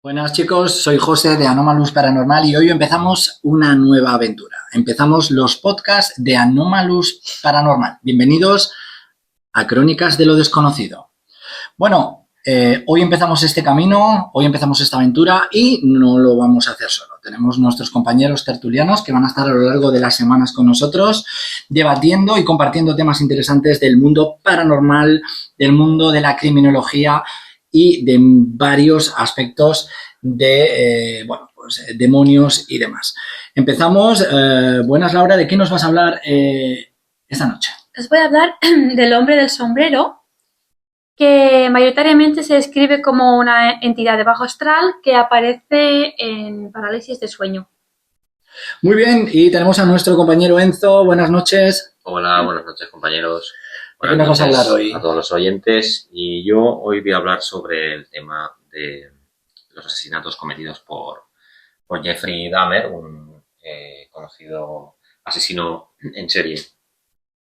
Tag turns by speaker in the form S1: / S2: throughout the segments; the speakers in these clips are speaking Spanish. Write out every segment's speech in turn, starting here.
S1: Buenas chicos, soy José de Anomalous Paranormal y hoy empezamos una nueva aventura. Empezamos los podcasts de Anomalous Paranormal. Bienvenidos a Crónicas de lo Desconocido. Bueno, hoy empezamos este camino, hoy empezamos esta aventura y no lo vamos a hacer solo. Tenemos nuestros compañeros tertulianos que van a estar a lo largo de las semanas con nosotros debatiendo y compartiendo temas interesantes del mundo paranormal, del mundo de la criminología y de varios aspectos de, demonios y demás. Empezamos. Buenas, Laura, ¿de qué nos vas a hablar esta noche?
S2: Os voy a hablar del hombre del sombrero, que mayoritariamente se describe como una entidad de bajo astral que aparece en parálisis de sueño.
S1: Muy bien, y tenemos a nuestro compañero Enzo. Buenas noches.
S3: Hola, buenas noches, compañeros.
S1: ¿De qué nos vas a hablar hoy?
S3: A todos los oyentes, y yo hoy voy a hablar sobre el tema de los asesinatos cometidos por Jeffrey Dahmer, un conocido asesino en serie.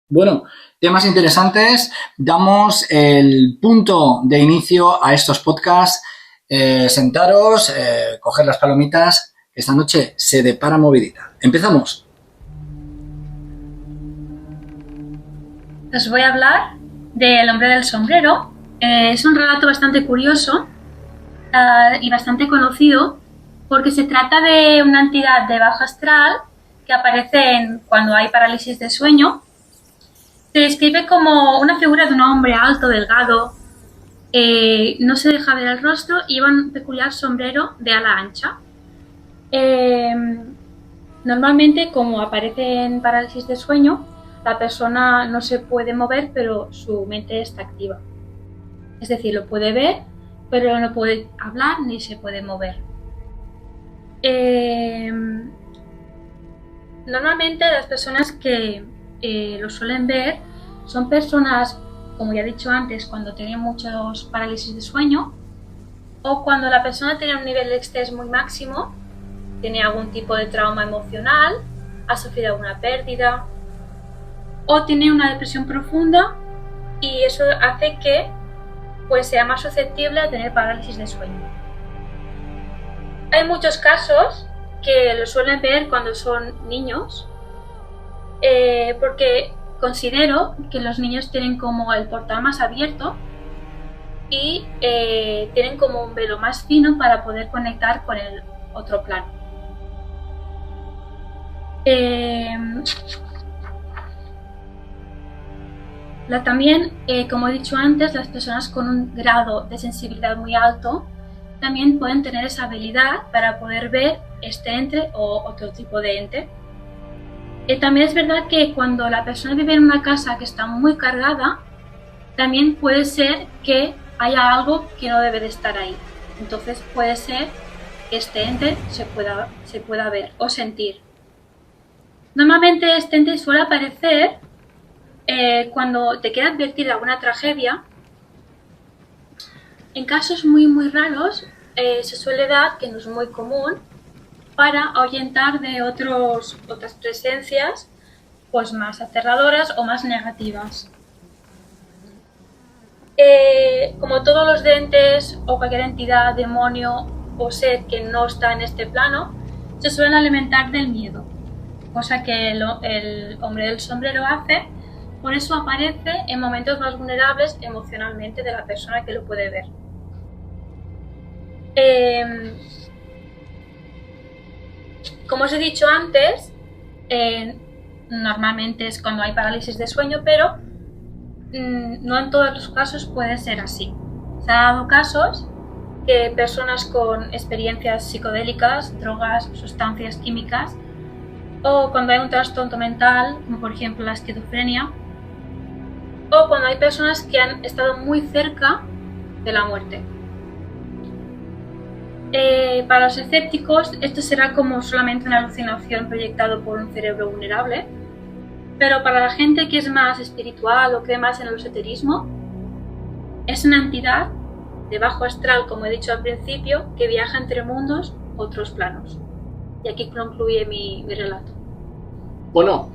S1: Bueno, temas interesantes. Damos el punto de inicio a estos podcasts. Sentaros, coger las palomitas. Esta noche se depara movidita. ¡Empezamos!
S2: Os voy a hablar del hombre del sombrero. Es un relato bastante curioso y bastante conocido porque se trata de una entidad de bajo astral que aparece cuando hay parálisis de sueño. Se describe como una figura de un hombre alto, delgado, no se deja ver el rostro y lleva un peculiar sombrero de ala ancha. Normalmente, como aparece en parálisis de sueño, la persona no se puede mover, pero su mente está activa. Es decir, lo puede ver, pero no puede hablar ni se puede mover. Normalmente las personas que lo suelen ver son personas, como ya he dicho antes, cuando tienen muchos parálisis de sueño o cuando la persona tiene un nivel de estrés muy máximo, tiene algún tipo de trauma emocional, ha sufrido alguna pérdida o tiene una depresión profunda y eso hace que sea más susceptible a tener parálisis de sueño. Hay muchos casos que lo suelen ver cuando son niños, porque considero que los niños tienen como el portal más abierto y tienen como un velo más fino para poder conectar con el otro plano. También, como he dicho antes, las personas con un grado de sensibilidad muy alto también pueden tener esa habilidad para poder ver este ente o otro tipo de ente. También es verdad que cuando la persona vive en una casa que está muy cargada, también puede ser que haya algo que no debe de estar ahí. Entonces puede ser que este ente se pueda ver o sentir. Normalmente este ente suele aparecer cuando te queda advertida alguna tragedia. En casos muy muy raros se suele dar, que no es muy común, para ahuyentar de otras presencias pues más aterradoras o más negativas. Como todos los entes o cualquier entidad, demonio o ser que no está en este plano, se suelen alimentar del miedo, cosa que el hombre del sombrero hace. Por eso aparece en momentos más vulnerables emocionalmente de la persona que lo puede ver. Como os he dicho antes, normalmente es cuando hay parálisis de sueño, pero no en todos los casos puede ser así. Se han dado casos que personas con experiencias psicodélicas, drogas, sustancias químicas, o cuando hay un trastorno mental, como por ejemplo la esquizofrenia, o cuando hay personas que han estado muy cerca de la muerte. Para los escépticos esto será como solamente una alucinación proyectada por un cerebro vulnerable, pero para la gente que es más espiritual o cree más en el esoterismo, es una entidad de bajo astral, como he dicho al principio, que viaja entre mundos, otros planos. Y aquí concluye mi relato.
S1: Bueno,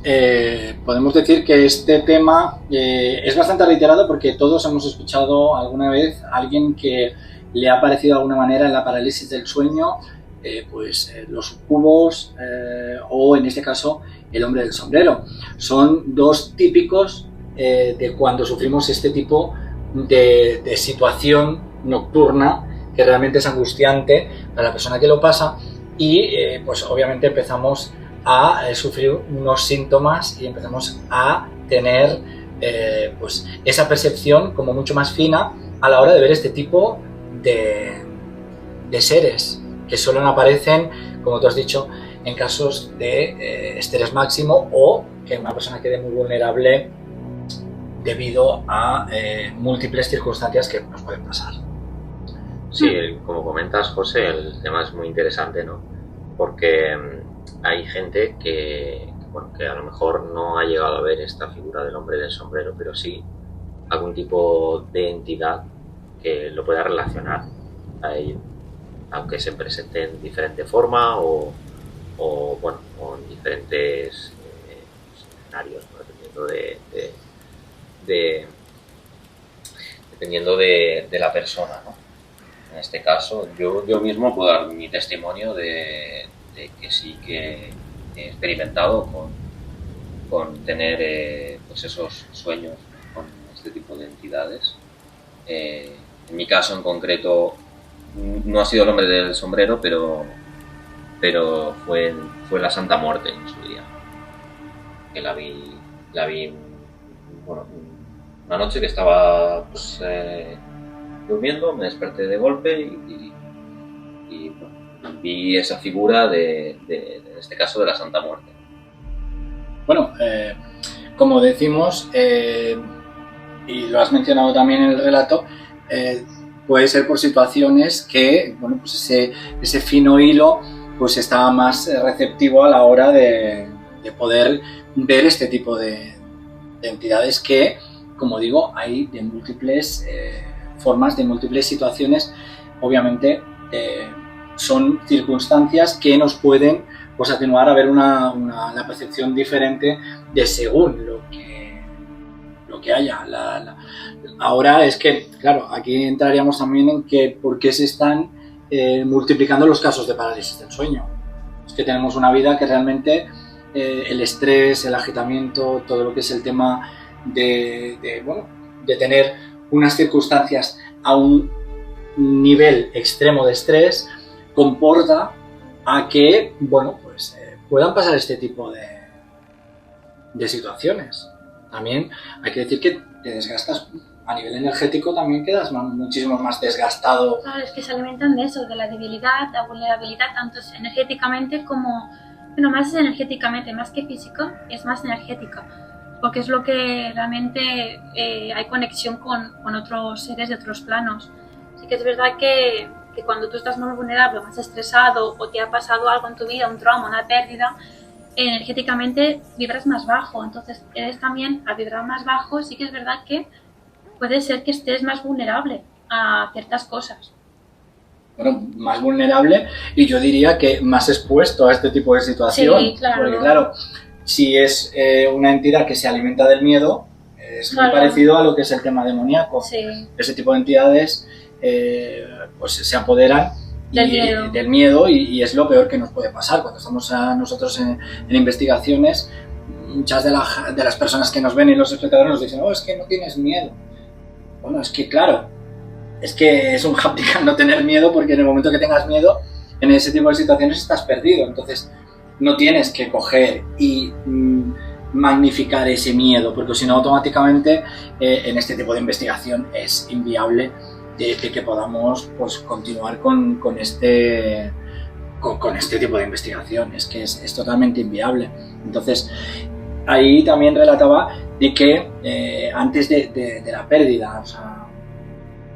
S1: podemos decir que este tema es bastante reiterado porque todos hemos escuchado alguna vez a alguien que le ha aparecido de alguna manera en la parálisis del sueño los sucubos o en este caso el hombre del sombrero. Son dos típicos de cuando sufrimos este tipo de situación nocturna que realmente es angustiante para la persona que lo pasa y pues obviamente empezamos a sufrir unos síntomas y empezamos a tener pues esa percepción como mucho más fina a la hora de ver este tipo de seres que solo aparecen, como tú has dicho, en casos de estrés máximo o que una persona quede muy vulnerable debido a múltiples circunstancias que nos pueden pasar.
S3: Sí, como comentas, José, el tema es muy interesante, ¿no? Porque hay gente que a lo mejor no ha llegado a ver esta figura del hombre del sombrero, pero sí algún tipo de entidad que lo pueda relacionar a ello, aunque se presente en diferente forma o en diferentes escenarios, ¿no? Dependiendo de la persona, ¿no? En este caso, yo mismo puedo dar mi testimonio de que sí que he experimentado con tener pues esos sueños con este tipo de entidades. En mi caso en concreto no ha sido el hombre del sombrero, pero fue la Santa Muerte en su día, que la vi una noche que estaba pues, durmiendo, me desperté de golpe y vi esa figura en este caso de la Santa Muerte.
S1: Bueno, como decimos, y lo has mencionado también en el relato, puede ser por situaciones que, bueno, pues ese fino hilo pues está más receptivo a la hora de poder ver este tipo de entidades que, como digo, hay de múltiples formas, de múltiples situaciones. Obviamente son circunstancias que nos pueden pues atenuar a ver la percepción diferente de según lo que haya. Ahora es que, claro, aquí entraríamos también en que por qué se están multiplicando los casos de parálisis del sueño. Es que tenemos una vida que realmente el estrés, el agitamiento, todo lo que es el tema de tener unas circunstancias a un nivel extremo de estrés comporta a que, bueno, pues puedan pasar este tipo de situaciones. También hay que decir que te desgastas a nivel energético, también quedas muchísimo más desgastado.
S2: Claro, es que se alimentan de eso, de la debilidad, la vulnerabilidad, tanto energéticamente como, bueno, más energéticamente, más que física, es más energética, porque es lo que realmente hay conexión con otros seres de otros planos. Sí que es verdad que cuando tú estás más vulnerable, más estresado o te ha pasado algo en tu vida, un trauma, una pérdida, energéticamente vibras más bajo, entonces eres también al vibrar más bajo, sí que es verdad que puede ser que estés más vulnerable a ciertas cosas.
S1: Bueno, más vulnerable y yo diría que más expuesto a este tipo de situación.
S2: Sí, claro.
S1: Porque claro, si es una entidad que se alimenta del miedo, es muy parecido a lo que es el tema demoníaco.
S2: Sí.
S1: Ese tipo de entidades pues se apoderan del miedo y es lo peor que nos puede pasar. Cuando estamos nosotros en investigaciones, muchas de las personas que nos ven y los espectadores nos dicen, es que no tienes miedo. Bueno, es que claro, es que es un hándicap no tener miedo, porque en el momento que tengas miedo, en ese tipo de situaciones estás perdido. Entonces no tienes que coger y magnificar ese miedo, porque si no automáticamente en este tipo de investigación es inviable de que podamos pues continuar con este tipo de investigación. Es que es totalmente inviable. Entonces ahí también relataba de que antes de la pérdida, o sea,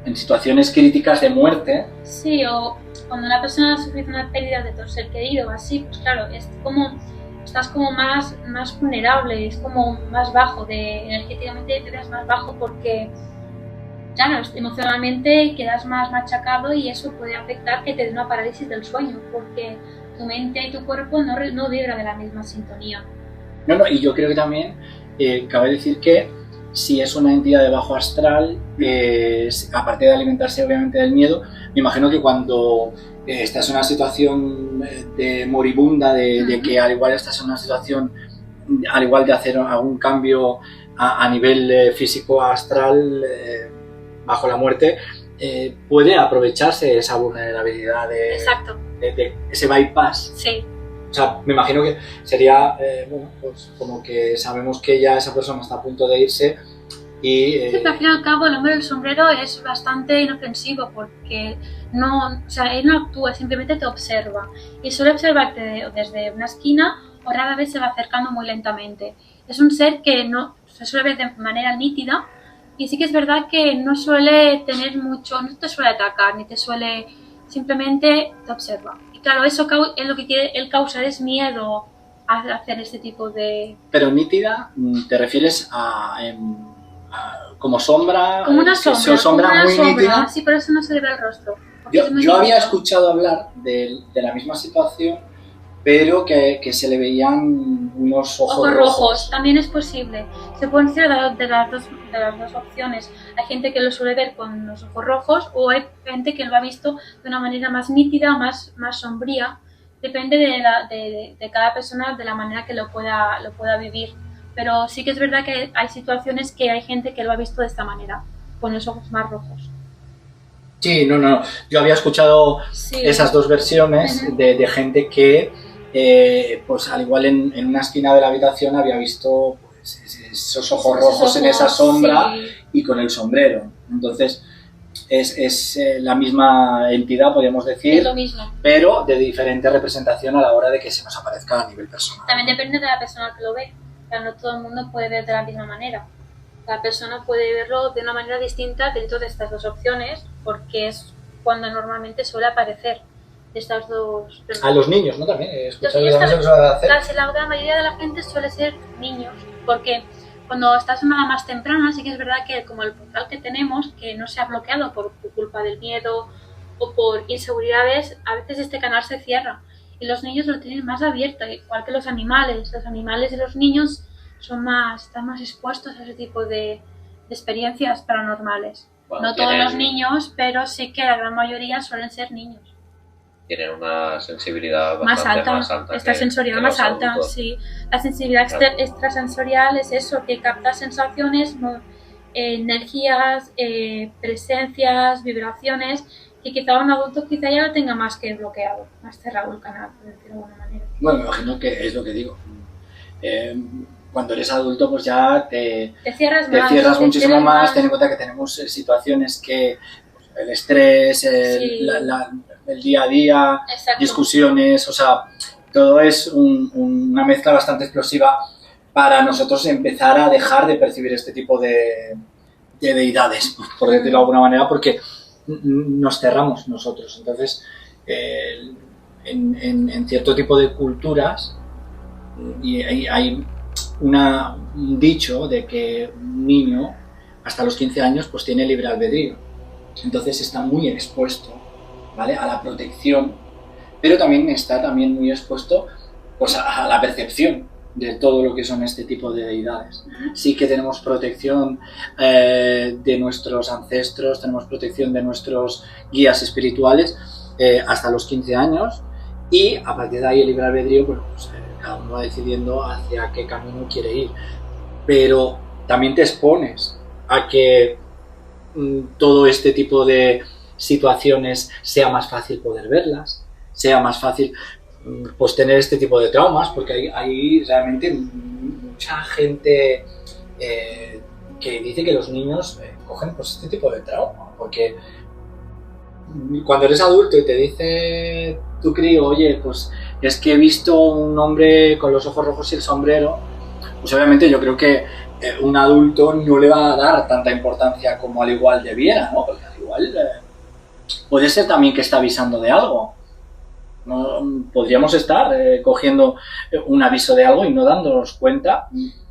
S1: en situaciones críticas de muerte.
S2: Sí, o cuando una persona sufre una pérdida de tu ser querido, así, pues claro, es como estás como más vulnerable, es como más bajo, energéticamente te das más bajo porque, claro, emocionalmente quedas más machacado y eso puede afectar que te dé una parálisis del sueño, porque tu mente y tu cuerpo no vibran de la misma sintonía.
S1: No, y yo creo que también cabe decir que si es una entidad de bajo astral, aparte de alimentarse obviamente del miedo, me imagino que cuando estás en una situación de moribunda, de que al igual estás en una situación, al igual de hacer algún cambio a nivel físico astral bajo la muerte, puede aprovecharse esa vulnerabilidad de ese bypass.
S2: Sí.
S1: O sea, me imagino que sería, bueno, pues como que sabemos que ya esa persona está a punto de irse y...
S2: Sí, pero al fin y al cabo el hombre del sombrero es bastante inofensivo porque no, o sea, él no actúa, simplemente te observa y suele observarte desde una esquina o rara vez se va acercando muy lentamente. Es un ser que no se suele ver de manera nítida y sí que es verdad que no suele tener mucho, no te suele atacar ni te suele, simplemente te observa. Claro, eso es lo que quiere él causar es miedo a hacer este tipo de...
S1: Pero nítida, ¿te refieres a como sombra?
S2: Como una sombra,
S1: sombra
S2: como una
S1: muy
S2: sombra.
S1: nítida.
S2: Sí, por eso no se le ve el rostro.
S1: Yo había escuchado hablar de la misma situación, pero que se le veían unos ojos rojos.
S2: También es posible. Se pueden ser de las dos opciones. Hay gente que lo suele ver con los ojos rojos o hay gente que lo ha visto de una manera más nítida, más sombría. Depende de cada persona, de la manera que lo pueda vivir. Pero sí que es verdad que hay situaciones que hay gente que lo ha visto de esta manera, con los ojos más rojos.
S1: Sí, no. Yo había escuchado esas dos versiones de gente que, pues al igual en una esquina de la habitación había visto pues, esos ojos rojos en esa sombra y con el sombrero. Entonces es la misma entidad, podríamos decir,
S2: es lo mismo,
S1: pero de diferente representación a la hora de que se nos aparezca a nivel personal.
S2: También depende de la persona que lo ve. O sea, no todo el mundo puede ver de la misma manera. Cada persona puede verlo de una manera distinta dentro de estas dos opciones, porque es cuando normalmente suele aparecer de estas dos.
S1: A los niños, ¿no? También he escuchado
S2: que también
S1: se suele hacer.
S2: Casi la mayoría de la gente suele ser niños, porque cuando estás en una edad más temprana, sí que es verdad que como el portal que tenemos, que no se ha bloqueado por culpa del miedo o por inseguridades, a veces este canal se cierra. Y los niños lo tienen más abierto, igual que los animales. Los animales y los niños están más expuestos a ese tipo de experiencias paranormales. Bueno, no todos los niños, pero sí que la gran mayoría suelen ser niños.
S3: Tienen una sensibilidad bastante más alta.
S2: Extrasensorial más alta, sí. La sensibilidad extrasensorial es eso, que capta sensaciones, energías, presencias, vibraciones, que quizá un adulto quizá ya lo tenga más que bloqueado, más cerrado el canal, por decirlo de alguna manera.
S1: Bueno, me imagino que es lo que digo. Cuando eres adulto pues ya te cierras muchísimo más. Ten en cuenta que tenemos situaciones que pues, el estrés, el día a día, discusiones, o sea, todo es una mezcla bastante explosiva para nosotros empezar a dejar de percibir este tipo de deidades, por decirlo de alguna manera, porque nos cerramos nosotros. Entonces, en cierto tipo de culturas y hay un dicho de que un niño hasta los 15 años pues tiene libre albedrío, entonces está muy expuesto, ¿vale?, a la protección, pero también está muy expuesto pues a la percepción de todo lo que son este tipo de deidades. Sí que tenemos protección de nuestros ancestros, tenemos protección de nuestros guías espirituales hasta los 15 años y a partir de ahí el libre albedrío pues cada uno va decidiendo hacia qué camino quiere ir, pero también te expones a que todo este tipo de situaciones sea más fácil poder verlas, sea más fácil pues tener este tipo de traumas, porque hay realmente mucha gente que dice que los niños cogen pues este tipo de trauma, porque cuando eres adulto y te dice tu crío, oye, pues es que he visto un hombre con los ojos rojos y el sombrero, pues obviamente yo creo que un adulto no le va a dar tanta importancia como al igual debiera, ¿no? Porque al igual puede ser también que está avisando de algo. ¿No? Podríamos estar cogiendo un aviso de algo y no dándonos cuenta.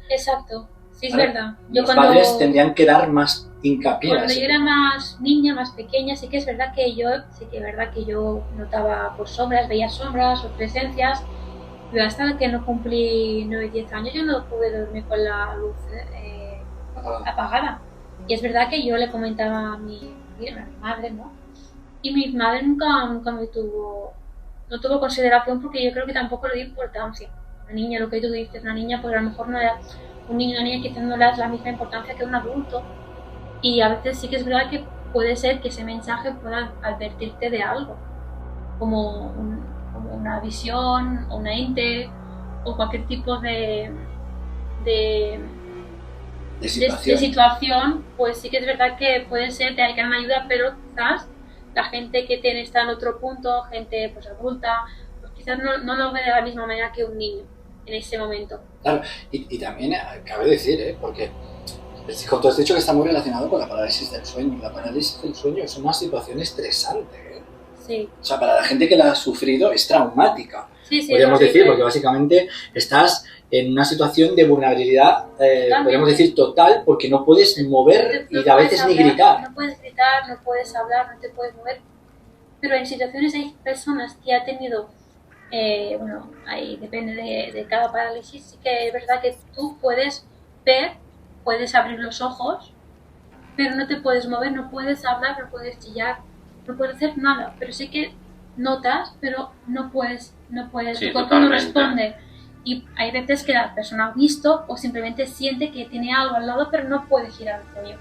S2: Exacto, sí, es
S1: ¿vale?
S2: verdad.
S1: Los padres tendrían que dar más hincapié.
S2: Cuando yo era más niña, más pequeña, sí que es verdad que yo notaba pues, sombras, veía sombras o presencias, pero hasta que no cumplí 9-10 años yo no pude dormir con la luz apagada. Y es verdad que yo le comentaba a mi madre, ¿no? Y mi madre nunca no tuvo consideración, porque yo creo que tampoco le dio importancia. Una niña, lo que tú dices, una niña, pues a lo mejor no era un niño, una niña, quizás no le das la misma importancia que un adulto. Y a veces sí que es verdad que puede ser que ese mensaje pueda advertirte de algo, como una visión, o una ente, o cualquier tipo de situación, pues sí que es verdad que puede ser te hagan ayuda, pero quizás la gente que está en otro punto, gente pues adulta, pues quizás no lo ve de la misma manera que un niño en ese momento.
S1: Claro, y también cabe decir, porque tú has dicho que está muy relacionado con la parálisis del sueño. La parálisis del sueño es una situación estresante,
S2: Sí.
S1: O sea, para la gente que la ha sufrido es traumática.
S2: Sí,
S1: podríamos decir, porque básicamente estás en una situación de vulnerabilidad, podríamos decir total, porque no puedes mover y a veces ni gritar.
S2: No puedes gritar, no puedes hablar, no te puedes mover. Pero en situaciones hay personas que han tenido, ahí depende de cada parálisis, sí que es verdad que tú puedes ver, puedes abrir los ojos, pero no te puedes mover, no puedes hablar, no puedes chillar, no puedes hacer nada. Pero sí que notas, pero no puedes,
S3: sí,
S2: tu cuerpo no responde. Y hay veces que la persona ha visto o simplemente siente que tiene algo al lado, pero no puede girar el cuello.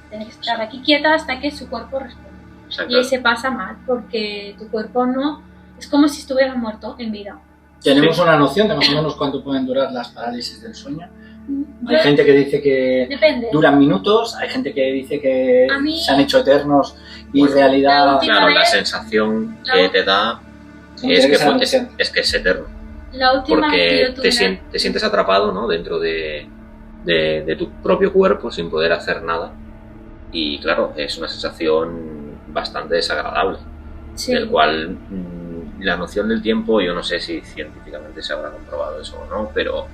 S2: Tiene que estar aquí quieta hasta que su cuerpo responde.
S3: Exacto.
S2: Y ahí se pasa mal, porque tu cuerpo no... Es como si estuviera muerto en vida.
S1: ¿Tenemos una noción de más o menos cuánto pueden durar las parálisis del sueño? Hay
S2: Yo-
S1: gente que dice que
S2: Depende.
S1: duran minutos, hay gente que dice que
S2: A mí-
S1: se han hecho eternos y en
S3: Bueno,
S1: realidad...
S2: la última
S3: Claro, la
S2: vez-
S3: sensación que te da
S1: Tiene que ser
S3: es que es eterno.
S2: La última vez que yo
S3: Porque
S2: tuve...
S3: te sientes atrapado, ¿no? Dentro de tu propio cuerpo sin poder hacer nada. Y claro, es una sensación bastante desagradable.
S2: Sí.
S3: Del cual la noción del tiempo, yo no sé si científicamente se habrá comprobado eso o no, pero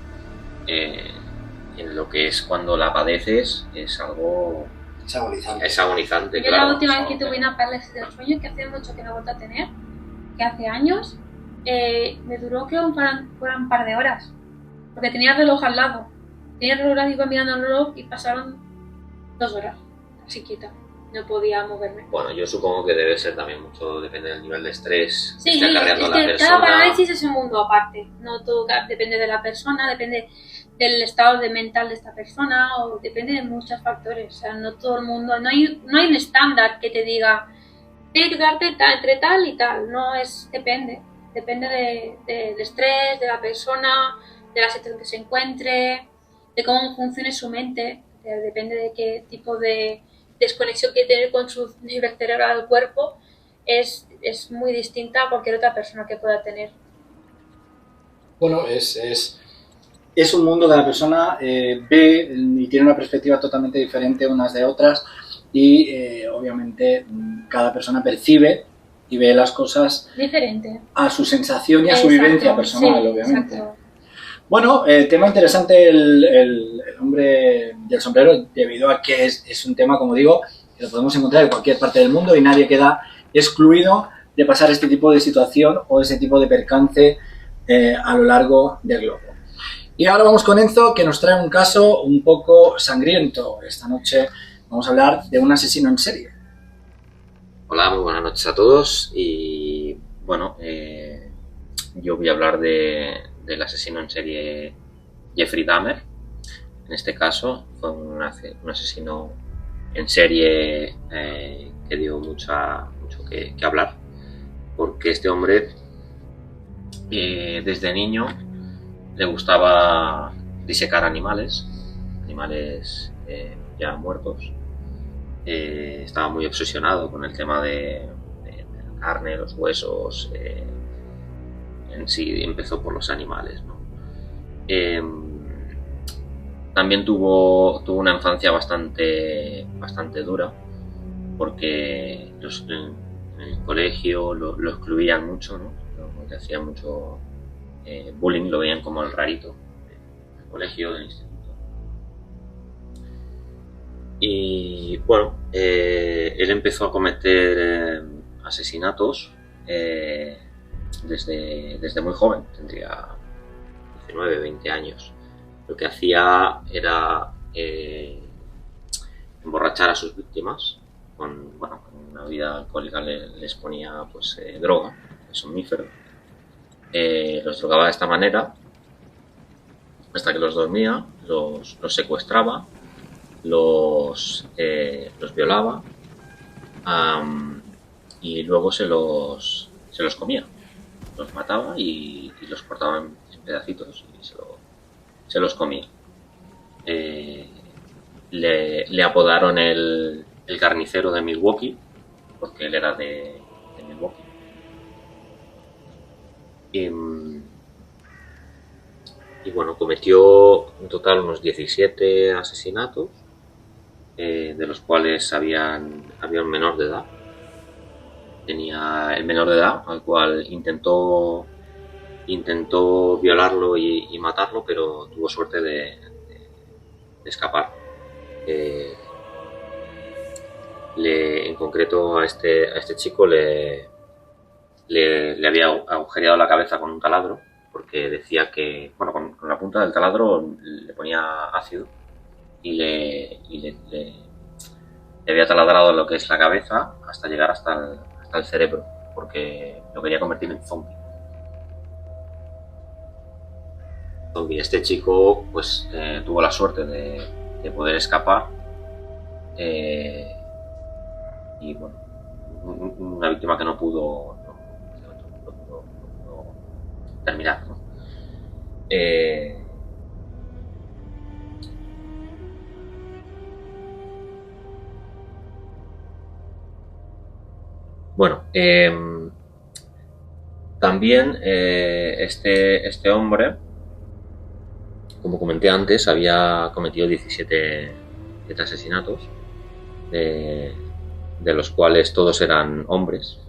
S3: en lo que es cuando la padeces es algo... Es agonizante,
S2: Yo
S3: claro.
S2: la última vez que tuve una parálisis del sueño, que hace mucho que no he vuelto a tener, que hace años, me duró que fueran un par de horas, porque tenía el reloj al lado. Tenía el reloj al lado, iba mirando el reloj y pasaron 2 horas, así quieta. No podía moverme.
S3: Bueno, yo supongo que debe ser también mucho, depende del nivel de estrés que
S2: Sí,
S3: esté acarreando
S2: es
S3: la
S2: que
S3: persona.
S2: cada parálisis es un mundo aparte. No todo depende de la persona, depende del estado mental de esta persona, o depende de muchos factores. O sea, no todo el mundo, no hay un estándar que te diga tienes que quedarte entre tal y tal. No, depende del estrés, de la persona, de la situación que se encuentre, de cómo funcione su mente, depende de qué tipo de desconexión que tiene con su nivel cerebral al cuerpo. Es muy distinta a cualquier otra persona que pueda tener.
S1: Bueno, es un mundo que la persona ve y tiene una perspectiva totalmente diferente unas de otras y obviamente cada persona percibe y ve las cosas
S2: Diferente.
S1: a su sensación y a su
S2: Exacto,
S1: vivencia personal,
S2: sí,
S1: obviamente.
S2: exacto.
S1: Bueno, tema interesante el hombre del sombrero, debido a que es un tema, como digo, que lo podemos encontrar en cualquier parte del mundo y nadie queda excluido de pasar este tipo de situación o ese tipo de percance a lo largo del globo. Y ahora vamos con Enzo, que nos trae un caso un poco sangriento. Esta noche vamos a hablar de un asesino en serie.
S3: Hola, muy buenas noches a todos y bueno, yo voy a hablar del asesino en serie Jeffrey Dahmer. En este caso fue un asesino en serie que dio mucho que hablar, porque este hombre desde niño le gustaba disecar animales ya muertos. Estaba muy obsesionado con el tema de la carne, los huesos. En sí empezó por los animales, ¿no? También tuvo una infancia bastante dura, porque en el colegio lo excluían mucho, ¿no? Le hacían mucho bullying, lo veían como el rarito del colegio, del instituto. Y bueno, él empezó a cometer asesinatos desde muy joven, tendría 19, 20 años. Lo que hacía era emborrachar a sus víctimas con una bebida alcohólica. Les ponía pues droga, somnífero. Los drogaba de esta manera hasta que los dormía, los secuestraba, los violaba, y luego se los comía. Los mataba y los cortaba en pedacitos y se los comía. Le apodaron el carnicero de Milwaukee, porque él era de Milwaukee. Y bueno, cometió en total unos 17 asesinatos, de los cuales había un menor de edad. Tenía el menor de edad, al cual intentó violarlo y matarlo, pero tuvo suerte de escapar. En concreto a este chico le había agujereado la cabeza con un taladro, porque decía que, con la punta del taladro le ponía ácido y le había taladrado lo que es la cabeza hasta llegar hasta el cerebro, porque lo quería convertir en zombie. Este chico pues tuvo la suerte de poder escapar, y bueno, una víctima que no pudo terminar, ¿no? También este hombre, como comenté antes, había cometido 17 asesinatos, de los cuales todos eran hombres,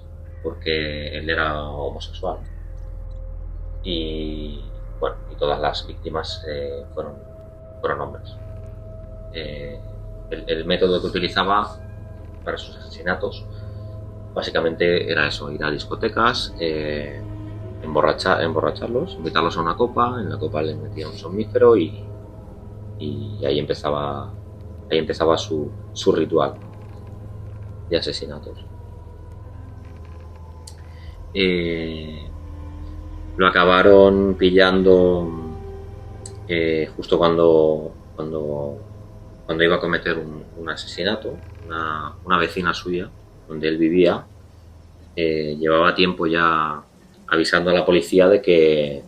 S3: porque él era homosexual. Y todas las víctimas fueron hombres. El método que utilizaba para sus asesinatos básicamente era eso: ir a discotecas, emborracharlos, invitarlos a una copa, en la copa les metía un somnífero y ahí empezaba su ritual de asesinatos. Lo acabaron pillando justo cuando iba a cometer un asesinato. Una vecina suya, donde él vivía, llevaba tiempo ya avisando a la policía de que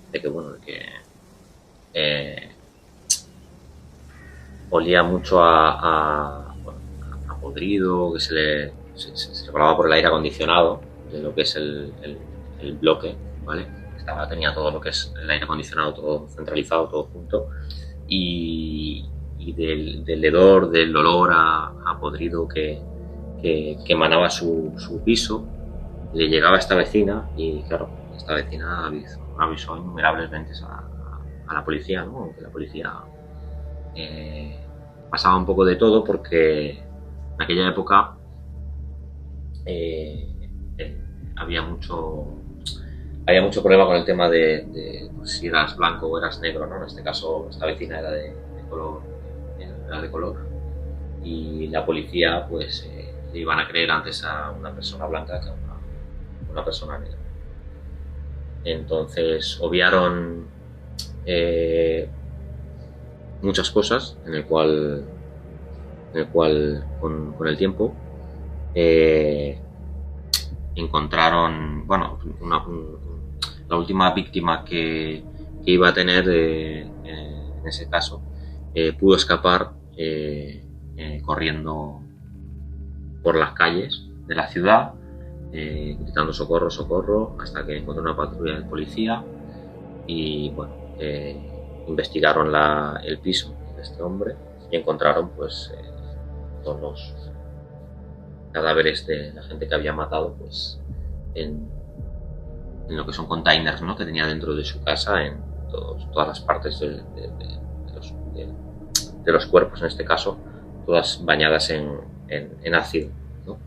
S3: olía mucho a podrido, que se colaba por el aire acondicionado de lo que es el bloque, ¿vale? Tenía todo lo que es el aire acondicionado, todo centralizado, todo junto, y del hedor, del olor a podrido que emanaba su piso, le llegaba a esta vecina. Y claro, esta vecina avisó innumerables veces a la policía, ¿no? Aunque la policía pasaba un poco de todo, porque en aquella época había mucho problema con el tema de pues, si eras blanco o eras negro, ¿no? En este caso, esta vecina era de color, y la policía pues le iban a creer antes a una persona blanca que a una persona negra. Entonces obviaron muchas cosas, en el cual con el tiempo encontraron, la última víctima que iba a tener en ese caso pudo escapar corriendo por las calles de la ciudad, gritando socorro, socorro, hasta que encontró una patrulla de policía y investigaron el piso de este hombre y encontraron pues todos los cadáveres de la gente que había matado pues en lo que son containers, ¿no? Que tenía dentro de su casa, en todas las partes de los cuerpos, en este caso, todas bañadas en ácido, ¿no?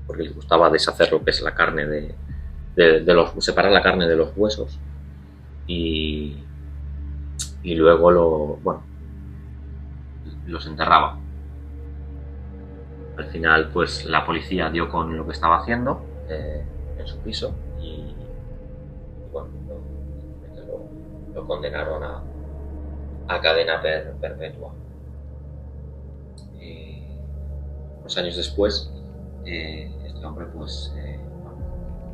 S3: Porque les gustaba deshacer lo que es la carne separar la carne de los huesos y luego los enterraba. Al final, pues la policía dio con lo que estaba haciendo en su piso y bueno, lo condenaron a cadena perpetua. Unos años después, este hombre pues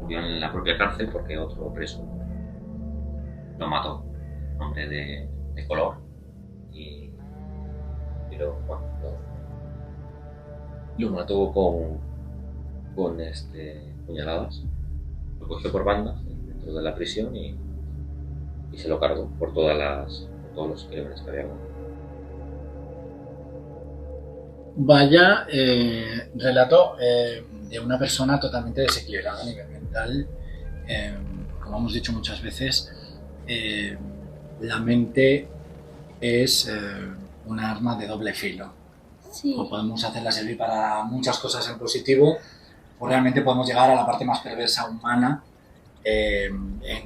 S3: murió en la propia cárcel porque otro preso lo mató, un hombre de color, y lo mató con puñaladas. Lo cogió por bandas dentro de la prisión y se lo cargó por todos los crímenes que había cometido.
S1: Vaya relato de una persona totalmente desequilibrada a nivel mental. Como hemos dicho muchas veces, la mente es un arma de doble filo.
S2: Sí.
S1: O podemos hacerla servir para muchas cosas en positivo, o realmente podemos llegar a la parte más perversa humana de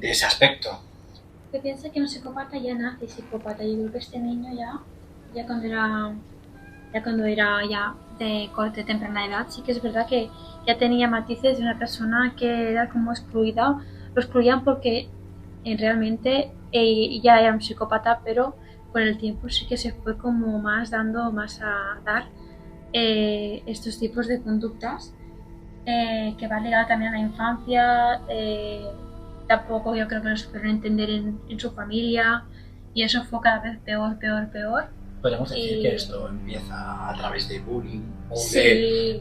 S1: ese aspecto.
S2: Que piensa que un psicópata ya nace psicópata. Yo creo que este niño ya cuando era de corte temprana edad, sí que es verdad que ya tenía matices de una persona que era como excluida. Lo excluían porque realmente ya era un psicópata, pero con el tiempo sí que se fue como dando más a dar estos tipos de conductas que va ligado también a la infancia. Tampoco yo creo que lo supieron entender en su familia y eso fue cada vez peor.
S1: Podemos decir que esto empieza a través de bullying o
S2: Sí.
S1: de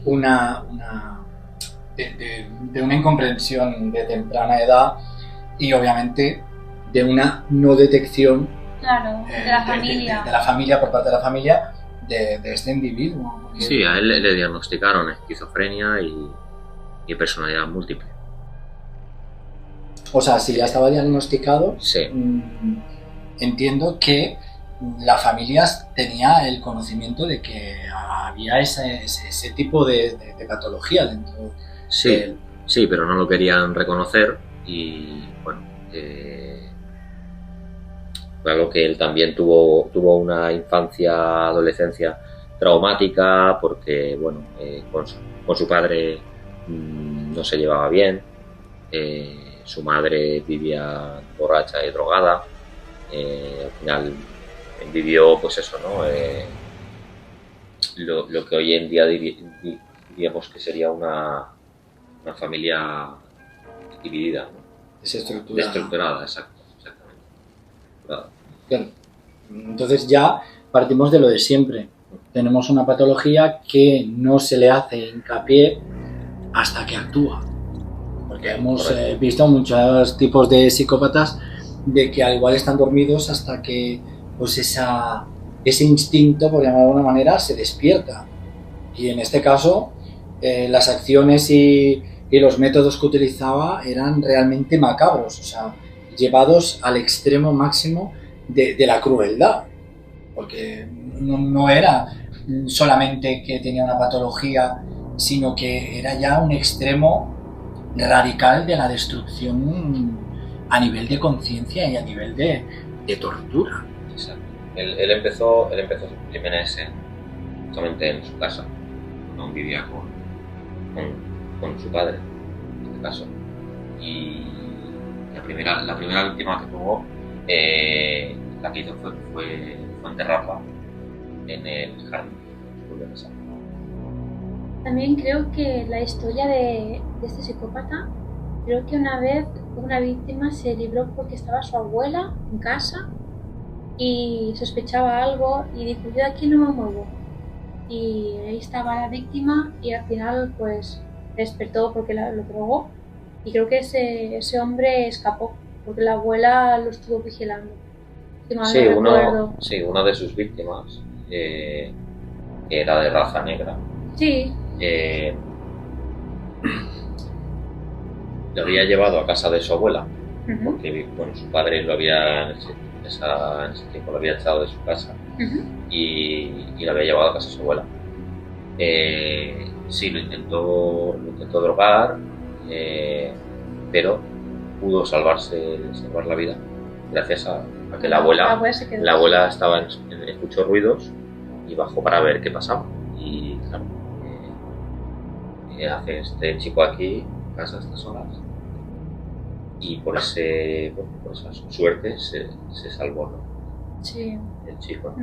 S1: una incomprensión de temprana edad y obviamente de una no detección
S2: Claro, de la familia.
S1: de la familia, por parte de la familia, de este individuo. Porque
S3: Sí, a él le diagnosticaron esquizofrenia y personalidad múltiple.
S1: O sea, si ya estaba diagnosticado,
S3: Sí.
S1: Entiendo que la familia tenía el conocimiento de que había ese tipo de patología dentro
S3: Sí,
S1: de él.
S3: sí, pero no lo querían reconocer y bueno, claro que él también tuvo una infancia, adolescencia traumática porque bueno, con su padre no se llevaba bien, su madre vivía borracha y drogada, al final vivió pues eso, ¿no? Lo que hoy en día diríamos que sería una familia dividida, ¿no? Desestructurada, exactamente.
S1: Claro. Entonces ya partimos de lo de siempre. Tenemos una patología que no se le hace hincapié hasta que actúa. Porque hemos visto muchos tipos de psicópatas de que al igual están dormidos hasta que pues ese instinto, por llamarlo de alguna manera, se despierta. Y en este caso, las acciones y los métodos que utilizaba eran realmente macabros, o sea, llevados al extremo máximo de la crueldad. Porque no era solamente que tenía una patología, sino que era ya un extremo radical de la destrucción a nivel de conciencia y a nivel de tortura.
S3: Exacto. Él empezó sus crímenes justamente en su casa, no vivía con su padre, en este caso. Y la primera víctima que tuvo, la que hizo fue enterrarla en el jardín de casa.
S2: También creo que la historia de este psicópata, creo que una vez una víctima se libró porque estaba su abuela en casa y sospechaba algo y dijo, yo de aquí no me muevo. Y ahí estaba la víctima y al final pues despertó porque lo drogó y creo que ese hombre escapó porque la abuela lo estuvo vigilando. Si mal no recuerdo.
S3: Una de sus víctimas era de raza negra.
S2: Sí.
S3: Lo había llevado a casa de su abuela, porque bueno, su padre en ese tiempo lo había echado de su casa y lo había llevado a casa de su abuela. Sí, lo intentó drogar, pero pudo salvar la vida gracias a que la abuela escuchó ruidos y bajó para ver qué pasaba. Y claro, ¿qué hace este chico aquí en casa a estas horas? Y por esa suerte se salvó, ¿no?
S2: Sí.
S3: El chico.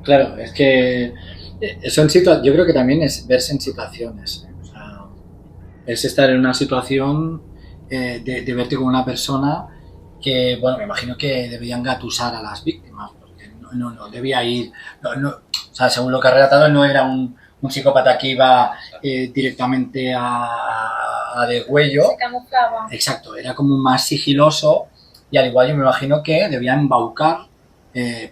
S1: Claro, es que yo creo que también es verse en situaciones. O sea, es estar en una situación de verte como una persona que, bueno, me imagino que debían engatusar a las víctimas, porque no debía ir. O sea, según lo que ha relatado, él no era un psicópata que iba directamente a degüello.
S2: Se camuflaba.
S1: Exacto, era como más sigiloso y al igual yo me imagino que debía embaucar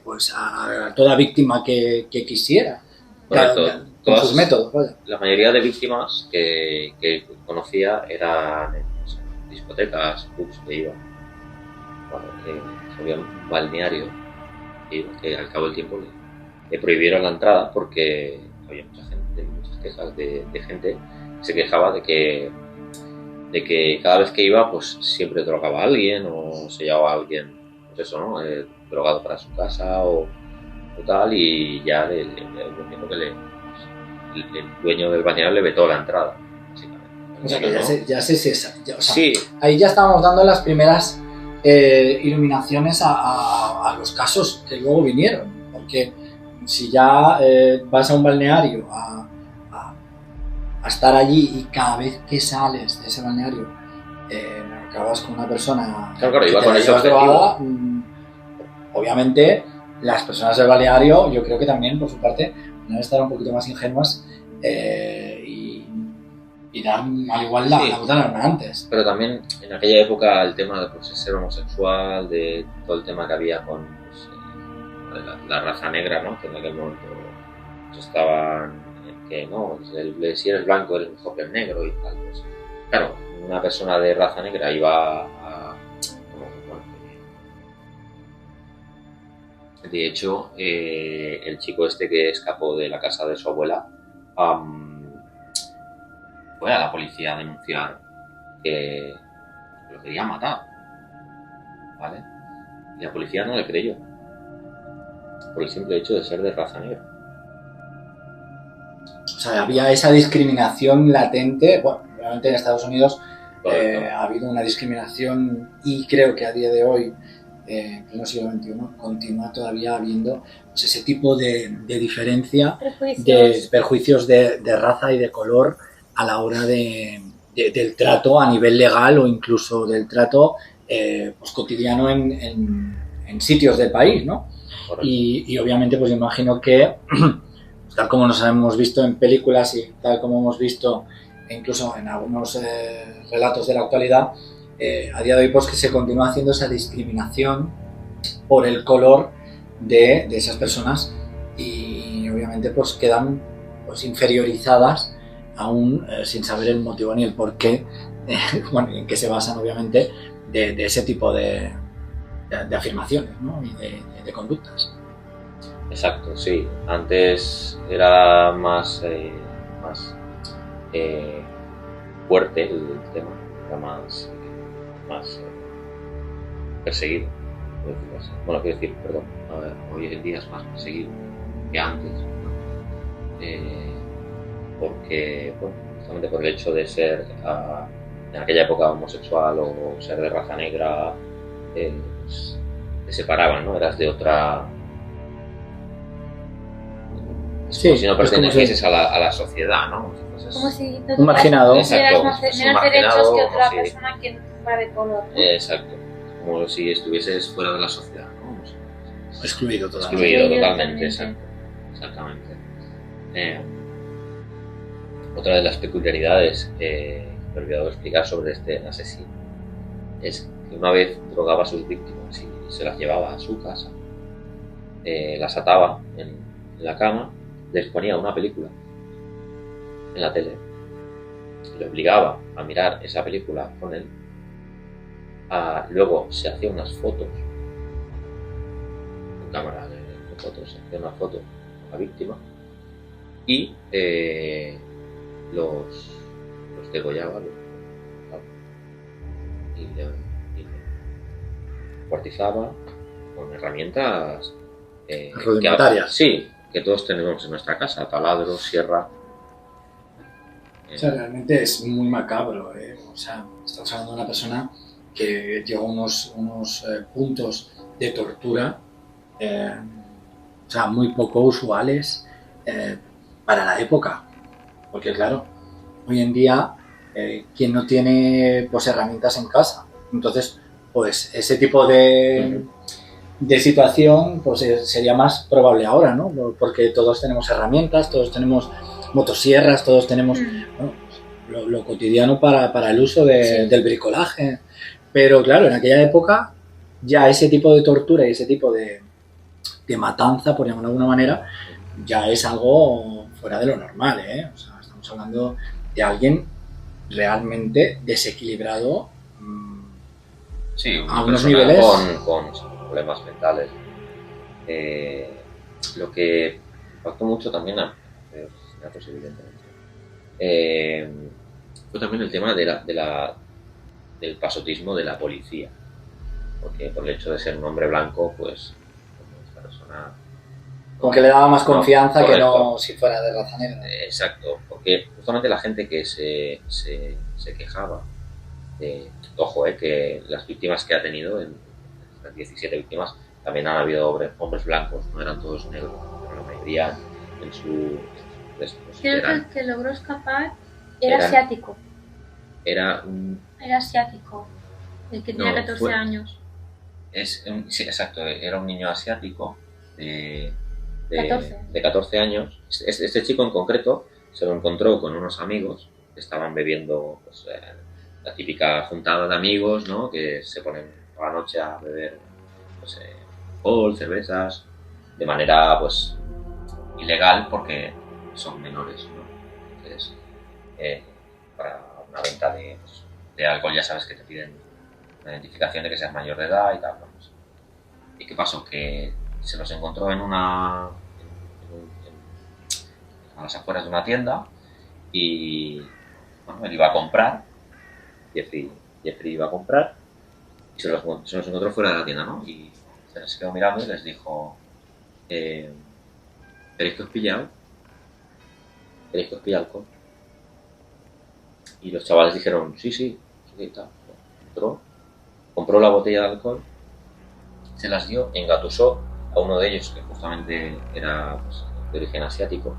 S1: pues a toda víctima que quisiera.
S3: Correcto.
S1: Con sus métodos, vaya.
S3: La mayoría de víctimas que conocía eran en discotecas, pubs que iba. Había un balneario que al cabo del tiempo le prohibieron la entrada porque había muchas quejas de gente que se quejaba de que cada vez que iba pues siempre drogaba a alguien o se llevaba a alguien, pues eso, ¿no? Drogado para su casa o tal, y ya el dueño del balneario le vetó la entrada, básicamente.
S1: O sea que
S3: ¿no?
S1: ya sé si esa. O sea,
S3: Sí.
S1: Ahí ya estábamos dando las primeras iluminaciones a los casos que luego vinieron. Porque si ya vas a un balneario a estar allí y cada vez que sales de ese balneario acabas con una persona
S3: Claro, iba
S1: que
S3: con
S1: te
S3: ese
S1: llevas
S3: objetivo.
S1: drogada, obviamente las personas del balneario, yo creo que también por su parte deben estar un poquito más ingenuas y dan al igual la butaron antes.
S3: Pero también en aquella época el tema de pues, ser homosexual, de todo el tema que había con pues, la raza negra, ¿no? Que en aquel momento pues, estaban que no, si eres blanco eres mejor que el negro y tal. Pues, claro, una persona de raza negra iba a... De hecho, el chico este que escapó de la casa de su abuela fue a la policía a denunciar que lo quería matar, ¿vale? Y la policía no le creyó por el simple hecho de ser de raza negra.
S1: O sea, había esa discriminación latente. Bueno, realmente en Estados Unidos ha habido una discriminación y creo que a día de hoy, en pleno siglo XXI, continúa todavía habiendo pues, ese tipo de diferencia, de perjuicios de raza y de color a la hora del trato a nivel legal o incluso del trato pues, cotidiano en sitios del país, ¿no? Y obviamente pues imagino que tal como nos hemos visto en películas y tal como hemos visto incluso en algunos relatos de la actualidad, a día de hoy pues que se continúa haciendo esa discriminación por el color de esas personas y obviamente pues quedan pues inferiorizadas aún sin saber el motivo ni el porqué, bueno, en qué se basan obviamente de ese tipo de afirmaciones, ¿no? Y de conductas.
S3: Exacto, sí. Antes era más fuerte el tema, era más perseguido. Bueno, quiero decir, perdón, hoy en día es más perseguido que antes, ¿no? Porque, bueno, justamente por el hecho de ser en aquella época homosexual o ser de raza negra, pues, te separaban, ¿no? Eras de otra...
S1: Sí,
S3: como si no pertenecieses a la sociedad, ¿no?
S2: Como si no
S1: un marginado.
S2: tuvieras menos derechos que otra
S3: sí.
S2: persona que fuera de color, ¿no?
S3: Exacto. Como si estuvieses fuera de la sociedad, ¿no?
S1: Excluido totalmente.
S3: Excluido totalmente, exacto. Exactamente. Otra de las peculiaridades que me he olvidado explicar sobre este asesino es que una vez drogaba a sus víctimas y se las llevaba a su casa, las ataba en la cama, les ponía una película en la tele, le obligaba a mirar esa película con él, luego se hacía unas fotos con cámara de fotos, se hacía una foto con la víctima y los degollaba y le cuartizaba con herramientas
S1: rudimentarias.
S3: Sí, que todos tenemos en nuestra casa, taladro, sierra,
S1: O sea, realmente es muy macabro, ¿eh? O sea, estamos hablando de una persona que llegó a unos puntos de tortura, o sea, muy poco usuales para la época. Porque claro, hoy en día, ¿quién no tiene pues herramientas en casa? Entonces, pues ese tipo de situación pues sería más probable ahora, ¿no? Porque todos tenemos herramientas, todos tenemos motosierras, todos tenemos bueno, lo cotidiano para el uso del bricolaje. Pero claro, en aquella época ya ese tipo de tortura y ese tipo de matanza, por llamarlo de alguna manera, ya es algo fuera de lo normal, ¿eh? O sea, estamos hablando de alguien realmente desequilibrado
S3: Sí,
S1: a unos niveles
S3: con problemas mentales. Lo que impactó mucho también a los asesinatos, evidentemente, fue también el tema del pasotismo de la policía. Porque por el hecho de ser un hombre blanco, pues esta persona...
S1: Como que le daba más confianza
S3: no,
S1: que no si fuera de raza negra.
S3: Exacto, porque justamente la gente que se quejaba de... Ojo, que las víctimas que ha tenido, las 17 víctimas, también han habido hombres blancos, no eran todos negros, pero la mayoría en su...
S2: Creo que el que logró escapar era asiático.
S3: Era
S2: asiático, el que tenía 14 años.
S3: Sí, exacto, era un niño asiático de
S2: 14
S3: años. Este chico en concreto se lo encontró con unos amigos que estaban bebiendo pues, la típica juntada de amigos, ¿no? Que se ponen por la noche a beber pues, alcohol, cervezas, de manera pues ilegal porque son menores, ¿no? Entonces, para una venta de alcohol ya sabes que te piden una identificación de que seas mayor de edad y tal. Vamos. ¿Y qué pasó? Que se los encontró a las afueras de una tienda y bueno, él iba a comprar, Jeffrey iba a comprar y se los encontró fuera de la tienda, ¿no? Y se les quedó mirando y les dijo ¿queréis que os pille alcohol? Y los chavales dijeron sí, tal. Compró la botella de alcohol, se las dio, engatusó a uno de ellos que justamente era pues, de origen asiático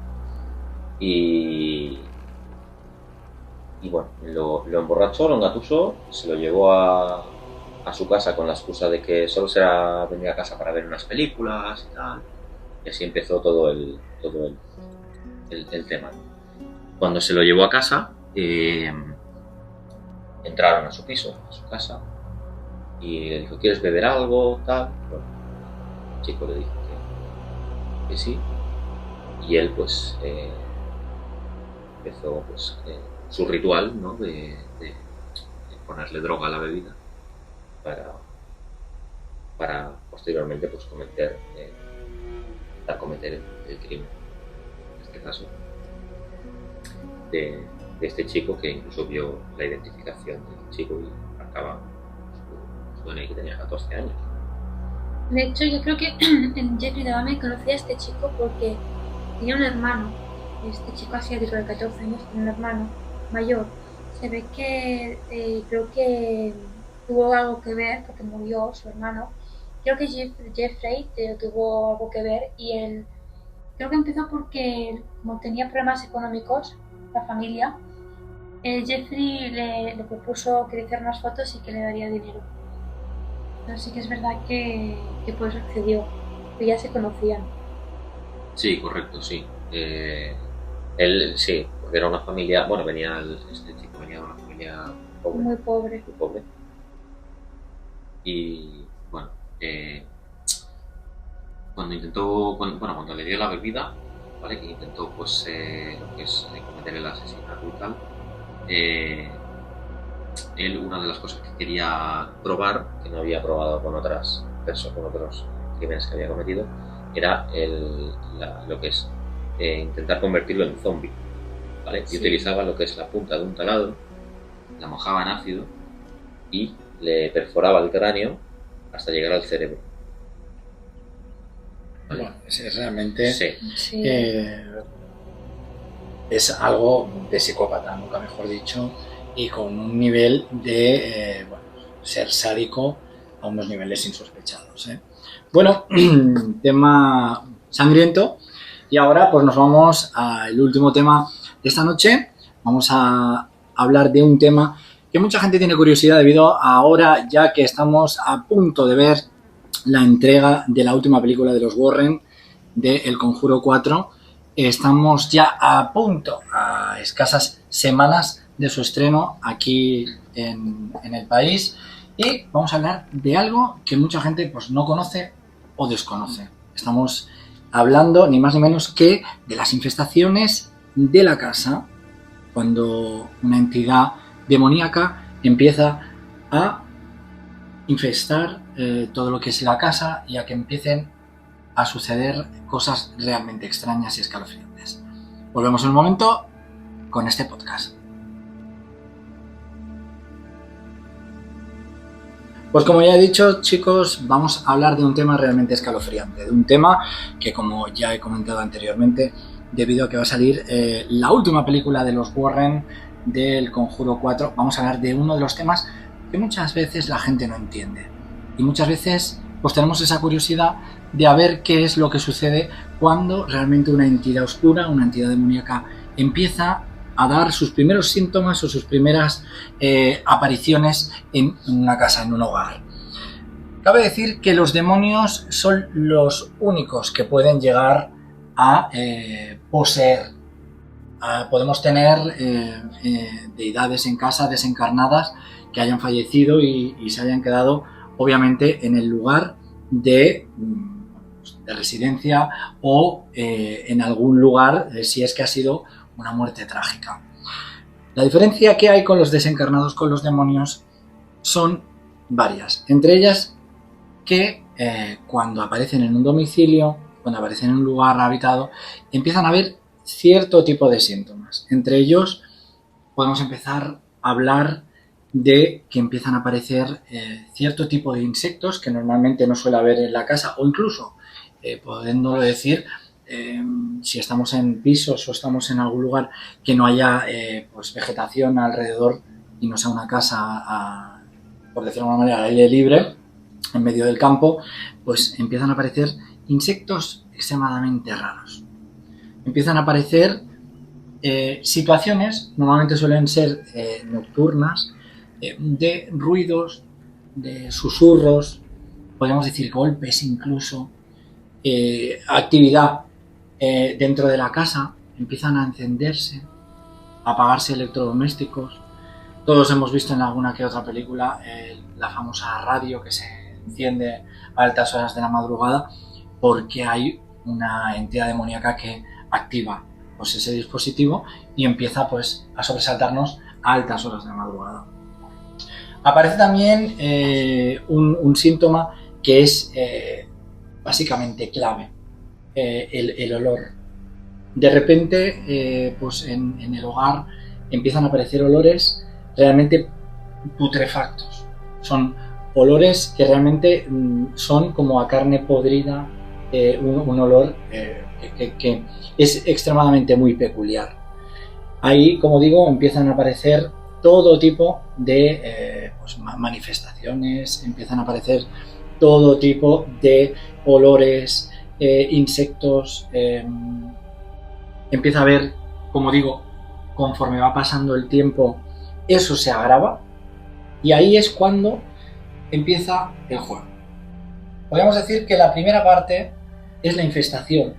S3: y bueno, lo emborrachó, lo engatusó, se lo llevó a su casa con la excusa de que solo venía a casa para ver unas películas y tal, y así empezó todo el tema. Cuando se lo llevó a casa, entraron a su piso, a su casa, y le dijo, ¿quieres beber algo? Tal. Bueno, el chico le dijo que sí, y él pues empezó pues, su ritual, ¿no? de ponerle droga a la bebida para posteriormente pues cometer el crimen, en este caso de este chico, que incluso vio la identificación del chico y marcaba su DNI, que tenía 14 años.
S2: De hecho, yo creo que Jeffrey Dahmer conocía a este chico porque tenía un hermano. Este chico asiático de 14 años tenía un hermano mayor. Se ve que creo que tuvo algo que ver porque murió su hermano. Creo que Jeffrey tuvo algo que ver y él creo que empezó porque como tenía problemas económicos la familia, Jeffrey le propuso que le hiciera unas fotos y que le daría dinero. Pero sí que es verdad que por eso accedió, que ya se conocían.
S3: Sí, correcto, sí. Él sí, porque era una familia, bueno, este chico venía de una familia pobre.
S2: Muy pobre.
S3: Muy pobre. Y bueno, cuando le dio la bebida, ¿vale? Que intentó pues lo que es cometer el asesinato y tal, él una de las cosas que quería probar, que no había probado con otros crímenes que había cometido, era lo que es intentar convertirlo en zombie, ¿vale? Sí. Y utilizaba lo que es la punta de un taladro, la mojaba en ácido y le perforaba el cráneo hasta llegar al cerebro. ¿Vale?
S1: Bueno, es realmente
S2: sí.
S1: es algo de psicópata, nunca mejor dicho, y con un nivel de ser sádico a unos niveles insospechados. Bueno, tema sangriento. Y ahora pues nos vamos al último tema de esta noche. Vamos a hablar de un tema que mucha gente tiene curiosidad debido a ahora, ya que estamos a punto de ver la entrega de la última película de los Warren, de El Conjuro 4. Estamos ya a punto, a escasas semanas de su estreno aquí en el país, y vamos a hablar de algo que mucha gente pues no conoce o desconoce. Estamos hablando ni más ni menos que de las infestaciones de la casa, cuando una entidad demoníaca empieza a infestar todo lo que es la casa y a que empiecen a suceder cosas realmente extrañas y escalofriantes. Volvemos en un momento con este podcast. Pues como ya he dicho, chicos, vamos a hablar de un tema realmente escalofriante, de un tema que, como ya he comentado anteriormente, debido a que va a salir la última película de los Warren, del Conjuro 4, vamos a hablar de uno de los temas que muchas veces la gente no entiende. Y muchas veces pues tenemos esa curiosidad de a ver qué es lo que sucede cuando realmente una entidad oscura, una entidad demoníaca, empieza a dar sus primeros síntomas o sus primeras apariciones en una casa, en un hogar. Cabe decir que los demonios son los únicos que pueden llegar a poseer. Podemos tener deidades en casa desencarnadas que hayan fallecido y se hayan quedado obviamente en el lugar de residencia o en algún lugar si es que ha sido una muerte trágica. La diferencia que hay con los desencarnados, con los demonios, son varias. Entre ellas que cuando aparecen en un domicilio, cuando aparecen en un lugar habitado, empiezan a haber cierto tipo de síntomas. Entre ellos podemos empezar a hablar de que empiezan a aparecer cierto tipo de insectos que normalmente no suele haber en la casa, o incluso, pudiéndolo decir, si estamos en pisos o estamos en algún lugar que no haya pues vegetación alrededor y no sea una casa, por decirlo de alguna manera, al aire libre, en medio del campo, pues empiezan a aparecer insectos extremadamente raros. Empiezan a aparecer situaciones, normalmente suelen ser nocturnas, de ruidos, de susurros, podemos decir golpes incluso, actividad dentro de la casa, empiezan a encenderse, a apagarse electrodomésticos. Todos hemos visto en alguna que otra película la famosa radio que se enciende a altas horas de la madrugada porque hay una entidad demoníaca que activa pues ese dispositivo y empieza pues a sobresaltarnos a altas horas de la madrugada. Aparece también un síntoma que es básicamente clave, el olor. De repente pues en el hogar empiezan a aparecer olores realmente putrefactos. Son olores que realmente son como a carne podrida, un olor que es extremadamente muy peculiar. Ahí, como digo, empiezan a aparecer todo tipo de pues, manifestaciones, empiezan a aparecer todo tipo de olores, insectos, empieza a haber, como digo, conforme va pasando el tiempo, eso se agrava y ahí es cuando empieza el juego. Podríamos decir que la primera parte es la infestación.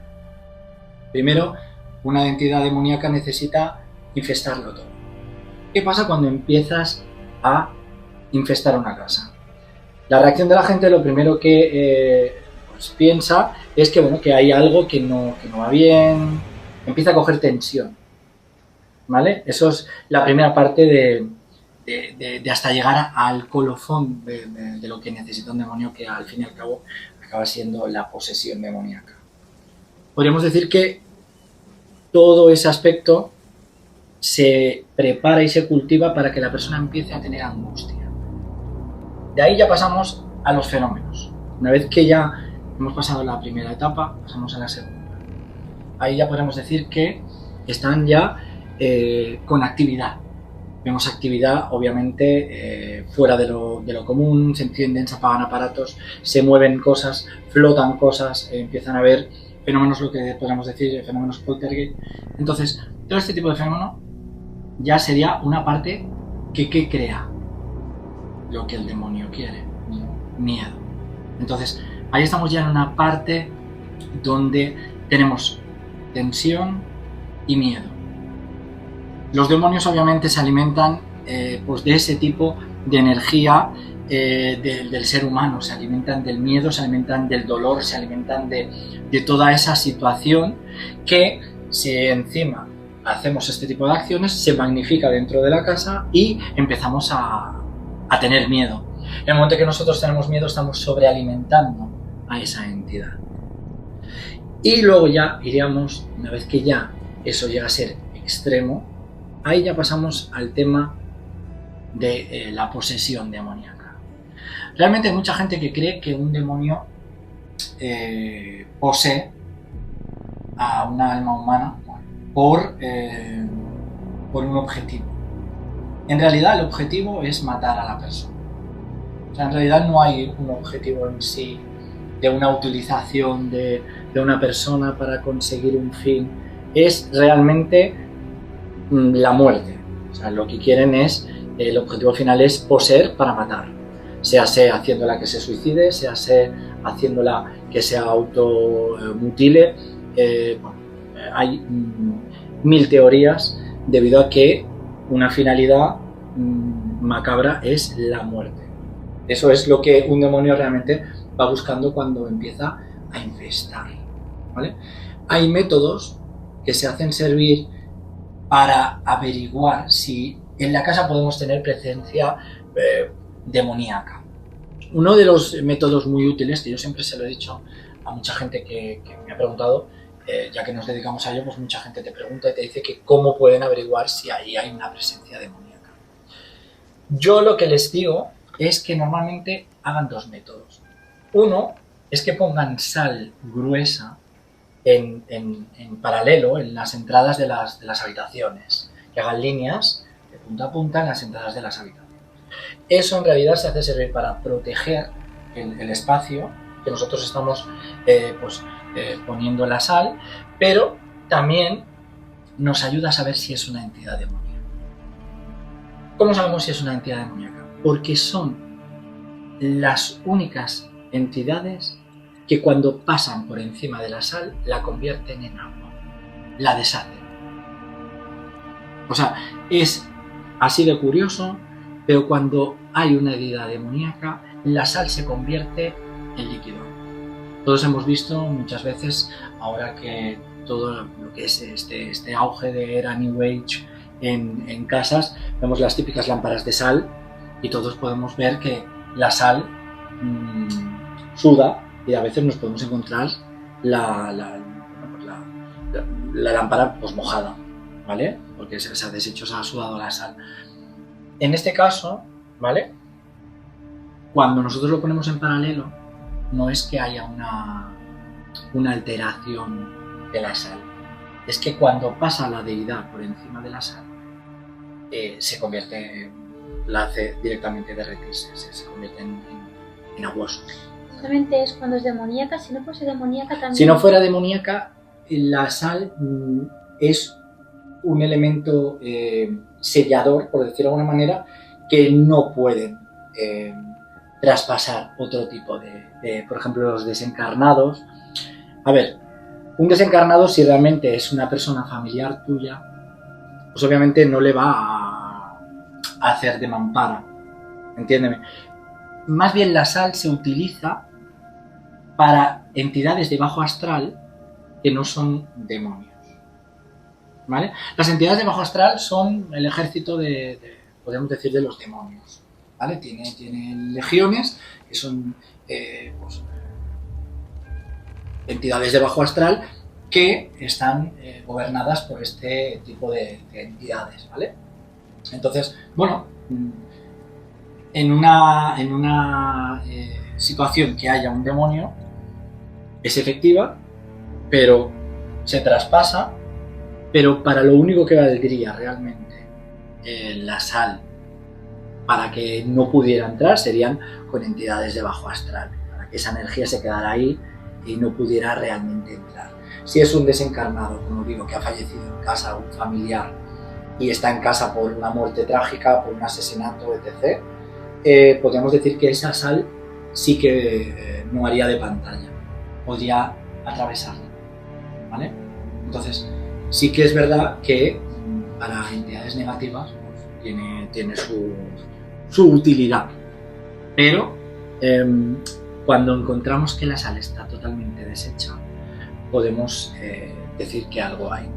S1: Primero, una entidad demoníaca necesita infestarlo todo. ¿Qué pasa cuando empiezas a infestar una casa? La reacción de la gente, lo primero que pues piensa es que, bueno, que hay algo que no va bien, empieza a coger tensión, ¿vale? Eso es la primera parte de hasta llegar al colofón de lo que necesita un demonio, que al fin y al cabo acaba siendo la posesión demoníaca. Podríamos decir que todo ese aspecto se prepara y se cultiva para que la persona empiece a tener angustia. De ahí ya pasamos a los fenómenos. Una vez que ya hemos pasado la primera etapa, pasamos a la segunda. Ahí ya podemos decir que están ya con actividad. Vemos actividad, obviamente, fuera de lo común, se encienden, se apagan aparatos, se mueven cosas, flotan cosas, empiezan a haber fenómenos, lo que podríamos decir, fenómenos poltergeist. Entonces, todo este tipo de fenómeno ya sería una parte que crea lo que el demonio quiere, miedo. Entonces, ahí estamos ya en una parte donde tenemos tensión y miedo. Los demonios obviamente se alimentan pues de ese tipo de energía del ser humano, se alimentan del miedo, se alimentan del dolor, se alimentan de toda esa situación que, si encima hacemos este tipo de acciones, se magnifica dentro de la casa y empezamos a tener miedo. En el momento que nosotros tenemos miedo, estamos sobrealimentando a esa entidad. Y luego ya iríamos, una vez que ya eso llega a ser extremo, ahí ya pasamos al tema de la posesión demoníaca. Realmente hay mucha gente que cree que un demonio posee a una alma humana por un objetivo. En realidad el objetivo es matar a la persona. O sea, en realidad no hay un objetivo en sí de una utilización de una persona para conseguir un fin. Es realmente la muerte. O sea, lo que quieren es, el objetivo final es poseer para matar. Sea haciéndola que se suicide, sea haciéndola que se automutile. Hay 1000 teorías debido a que una finalidad macabra es la muerte. Eso es lo que un demonio realmente va buscando cuando empieza a infestar, ¿vale? Hay métodos que se hacen servir para averiguar si en la casa podemos tener presencia demoníaca. Uno de los métodos muy útiles, que yo siempre se lo he dicho a mucha gente que me ha preguntado, ya que nos dedicamos a ello, pues mucha gente te pregunta y te dice que cómo pueden averiguar si ahí hay una presencia demoníaca. Yo lo que les digo es que normalmente hagan 2 métodos. Uno es que pongan sal gruesa en paralelo en las entradas de las habitaciones, que hagan líneas de punta a punta en las entradas de las habitaciones. Eso en realidad se hace servir para proteger el espacio que nosotros estamos poniendo la sal, pero también nos ayuda a saber si es una entidad demoníaca. ¿Cómo sabemos si es una entidad demoníaca? Porque son las únicas entidades que cuando pasan por encima de la sal la convierten en agua, la deshacen. O sea, es así de curioso, pero cuando hay una entidad demoníaca, la sal se convierte en líquido. Todos hemos visto muchas veces, ahora que todo lo que es este auge de era New Age en casas, vemos las típicas lámparas de sal y todos podemos ver que la sal suda y a veces nos podemos encontrar la lámpara pues mojada, ¿vale? Porque se ha deshecho, se ha sudado la sal. En este caso, ¿vale? Cuando nosotros lo ponemos en paralelo, no es que haya una alteración de la sal, es que cuando pasa la deidad por encima de la sal, se convierte, la hace directamente derretirse, se convierte en aguoso.
S2: Solamente es cuando es demoníaca, si no fuese demoníaca también...
S1: Si no fuera demoníaca, la sal es un elemento sellador, por decirlo de alguna manera, que no pueden traspasar otro tipo de, por ejemplo, los desencarnados. A ver, un desencarnado, si realmente es una persona familiar tuya, pues obviamente no le va a hacer de mampara, entiéndeme. Más bien la sal se utiliza para entidades de bajo astral que no son demonios, ¿vale? Las entidades de bajo astral son el ejército podríamos decir, de los demonios, ¿vale? Tienen legiones que son entidades de bajo astral que están gobernadas por este tipo de entidades, ¿vale? Entonces, bueno, en una situación que haya un demonio, es efectiva, pero se traspasa Pero para lo único que valdría realmente la sal para que no pudiera entrar serían con entidades de bajo astral, para que esa energía se quedara ahí y no pudiera realmente entrar. Si es un desencarnado, como digo, que ha fallecido en casa, un familiar, y está en casa por una muerte trágica, por un asesinato, etc., podríamos decir que esa sal sí que no haría de pantalla, podría atravesarla, ¿vale? Entonces, sí que es verdad que para entidades negativas pues, tiene su utilidad, pero cuando encontramos que la sal está totalmente deshecha, podemos decir que algo hay.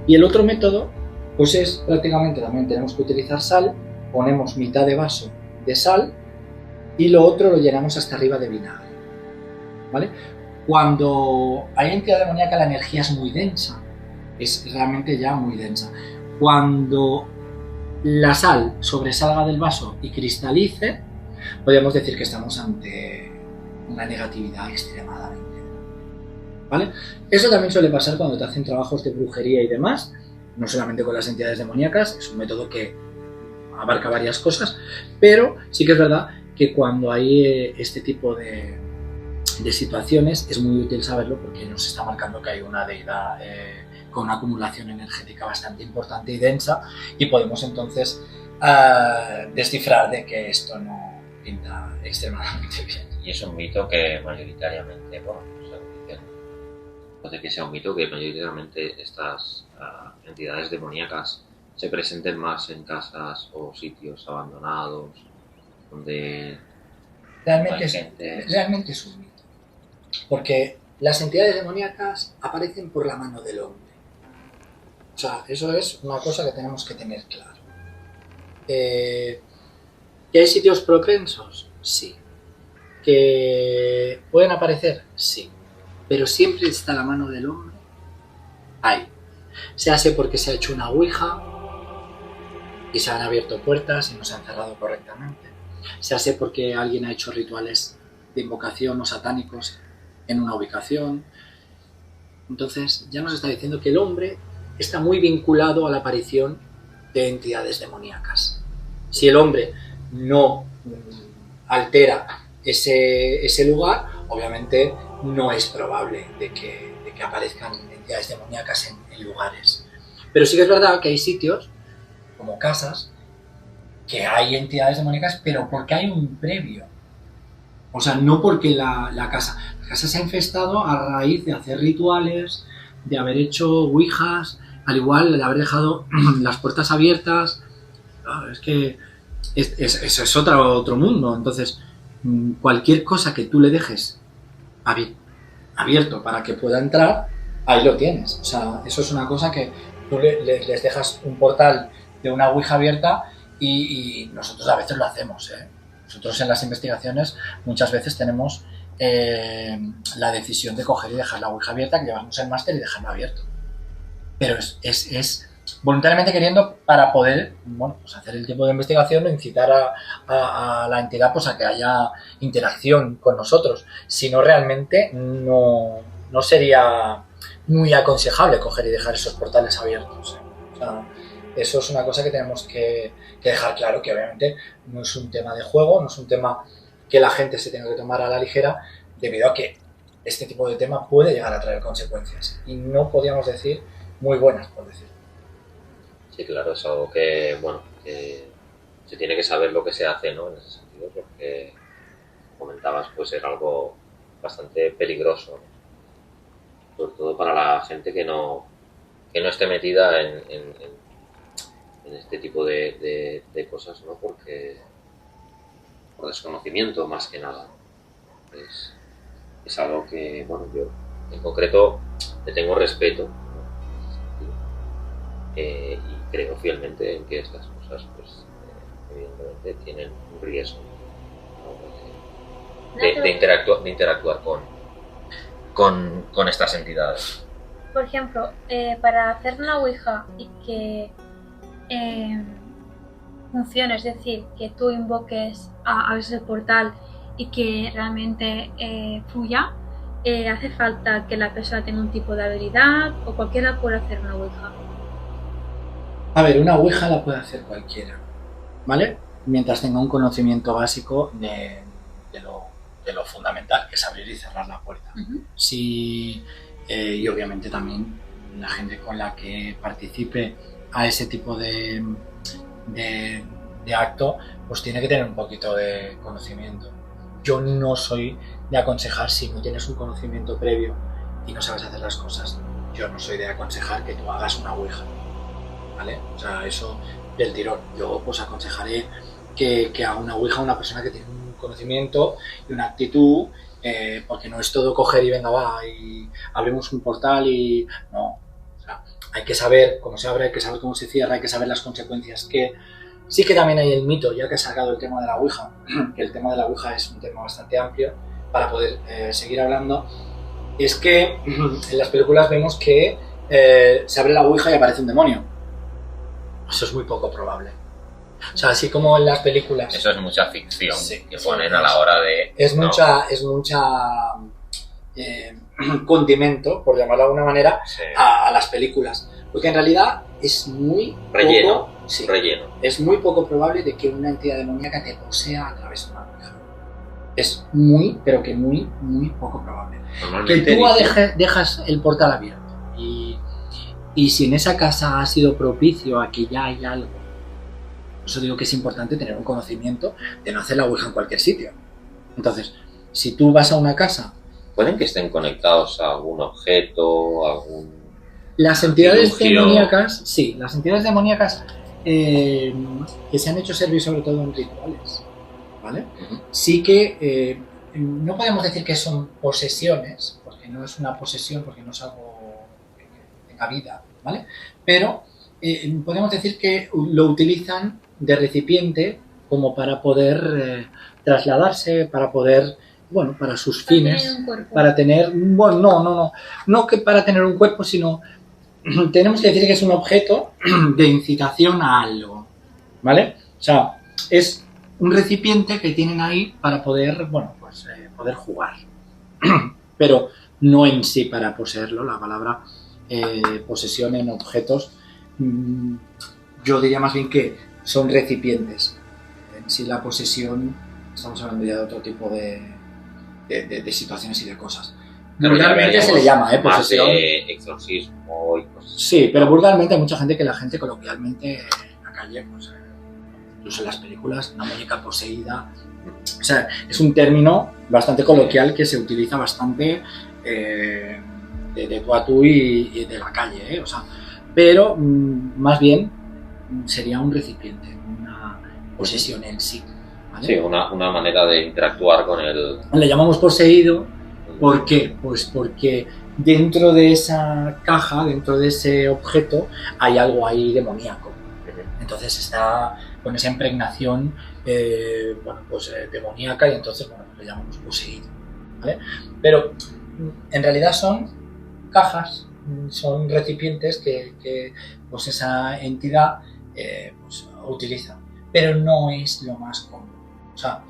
S1: Y el otro método, pues es prácticamente también tenemos que utilizar sal, ponemos mitad de vaso de sal y lo otro lo llenamos hasta arriba de vinagre, ¿vale? Cuando hay entidad demoníaca la energía es muy densa, es realmente ya muy densa. Cuando la sal sobresalga del vaso y cristalice, podríamos decir que estamos ante una negatividad extremadamente grande, ¿vale? Eso también suele pasar cuando te hacen trabajos de brujería y demás, no solamente con las entidades demoníacas, es un método que abarca varias cosas, pero sí que es verdad que cuando hay este tipo de situaciones es muy útil saberlo porque nos está marcando que hay una deidad con una acumulación energética bastante importante y densa y podemos entonces descifrar de que esto no pinta extremadamente bien.
S3: Y es un mito que mayoritariamente, bueno, según dicen, puede que sea un mito que mayoritariamente estas entidades demoníacas se presenten más en casas o sitios abandonados, donde
S1: realmente es un mito. Porque las entidades demoníacas aparecen por la mano del hombre. O sea, eso es una cosa que tenemos que tener claro. ¿Que hay sitios propensos? Sí. ¿Que pueden aparecer? Sí. Pero siempre está la mano del hombre ahí. Se hace porque se ha hecho una ouija y se han abierto puertas y no se han cerrado correctamente. Se hace porque alguien ha hecho rituales de invocación o satánicos en una ubicación. Entonces ya nos está diciendo que el hombre está muy vinculado a la aparición de entidades demoníacas. Si el hombre no altera ese lugar, obviamente no es probable de que aparezcan entidades demoníacas en lugares. Pero sí que es verdad que hay sitios, como casas, que hay entidades demoníacas, pero porque hay un previo. O sea, no porque la casa se ha infestado a raíz de hacer rituales, de haber hecho ouijas, al igual de haber dejado las puertas abiertas. Es que eso es otro mundo. Entonces, cualquier cosa que tú le dejes abierto para que pueda entrar, ahí lo tienes. O sea, eso es una cosa que tú les dejas un portal de una ouija abierta y nosotros a veces lo hacemos, ¿eh? Nosotros en las investigaciones muchas veces tenemos la decisión de coger y dejar la ouija abierta, que llevamos el máster y dejarlo abierto. Pero es voluntariamente queriendo para poder, bueno, pues hacer el tiempo de investigación e incitar a la entidad pues a que haya interacción con nosotros. Si no, realmente no sería muy aconsejable coger y dejar esos portales abiertos, ¿eh? O sea, eso es una cosa que tenemos que dejar claro, que obviamente no es un tema de juego, no es un tema que la gente se tenga que tomar a la ligera, debido a que este tipo de tema puede llegar a traer consecuencias y no podríamos decir muy buenas, por decir.
S3: Sí, claro, es algo que, bueno, que se tiene que saber lo que se hace, ¿no? En ese sentido, porque comentabas, pues era algo bastante peligroso, ¿no? Sobre todo para la gente que no esté metida en este tipo de cosas, ¿no? Porque por desconocimiento más que nada. Es algo que, bueno, yo en concreto le tengo respeto, ¿no? Y creo fielmente en que estas cosas, pues, evidentemente tienen un riesgo, ¿no? de interactuar con estas entidades.
S2: Por ejemplo, para hacer una ouija y que funcione, es decir, que tú invoques a ese portal y que realmente fluya, hace falta que la persona tenga un tipo de habilidad o cualquiera puede hacer una ouija.
S1: A ver, una ouija la puede hacer cualquiera, ¿vale? Mientras tenga un conocimiento básico de lo fundamental, que es abrir y cerrar la puerta. Sí, y obviamente también la gente con la que participe a ese tipo de acto, pues tiene que tener un poquito de conocimiento. Yo no soy de aconsejar si no tienes un conocimiento previo y no sabes hacer las cosas. Yo no soy de aconsejar que tú hagas una ouija, ¿vale? O sea, eso del tirón. Yo pues aconsejaré que haga una ouija una persona que tiene un conocimiento y una actitud, porque no es todo coger y venga, va, y abrimos un portal y... No, o sea, hay que saber cómo se abre, hay que saber cómo se cierra, hay que saber las consecuencias que... Sí que también hay el mito, ya que he sacado el tema de la ouija, que el tema de la ouija es un tema bastante amplio para poder seguir hablando, es que en las películas vemos que se abre la ouija y aparece un demonio. Eso es muy poco probable. O sea, así como en las películas...
S3: Eso es mucha ficción,
S1: sí,
S3: que ponen a la hora de...
S1: Es mucha condimento, por llamarlo de alguna manera,
S3: Sí.
S1: a las películas. Porque en realidad es muy
S3: Relleno.
S1: poco... Sí,
S3: Relleno.
S1: es muy poco probable de que una entidad demoníaca te posea a través de una ouija. Es muy, pero que muy, muy poco probable. Que
S3: Normalmente
S1: tú
S3: dicen-
S1: dejas el portal abierto y si en esa casa ha sido propicio a que ya hay algo, por eso digo que es importante tener un conocimiento de no hacer la ouija en cualquier sitio. Entonces, si tú vas a una casa,
S3: pueden que estén conectados a algún objeto, algún...
S1: las entidades
S3: Diluvio.
S1: demoníacas, sí, las entidades demoníacas que se han hecho servir sobre todo en rituales, ¿vale? Sí que no podemos decir que son posesiones, porque no es una posesión, porque no es algo que tenga vida, ¿vale? Pero podemos decir que lo utilizan de recipiente como para poder trasladarse, para poder, bueno, para sus fines,
S2: Tener un cuerpo.
S1: para tener, bueno, no que para tener un cuerpo, sino tenemos que decir que es un objeto de incitación a algo, ¿vale? O sea, es un recipiente que tienen ahí para poder, bueno, pues poder jugar. Pero no en sí para poseerlo, la palabra posesión en objetos, yo diría más bien que son recipientes. En sí la posesión, estamos hablando ya de otro tipo de situaciones y de cosas.
S3: Pero ya
S1: Vulgarmente se le
S3: veremos
S1: llama
S3: más
S1: posesión.
S3: de exorcismo y cosas así.
S1: Sí, pero vulgarmente hay mucha gente que la gente coloquialmente en la calle, pues, incluso en las películas, una muñeca poseída. O sea, es un término bastante coloquial que se utiliza bastante de tú a tú y de la calle, o sea, pero más bien sería un recipiente, una posesión en sí, ¿vale?
S3: Sí, una manera de interactuar con el...
S1: Le llamamos poseído. ¿Por qué? Pues porque dentro de esa caja, dentro de ese objeto, hay algo ahí demoníaco. Entonces está con esa impregnación demoníaca y entonces le llamamos poseído, ¿vale? Pero en realidad son cajas, son recipientes que pues esa entidad pues utiliza, pero no es lo más común. O sea,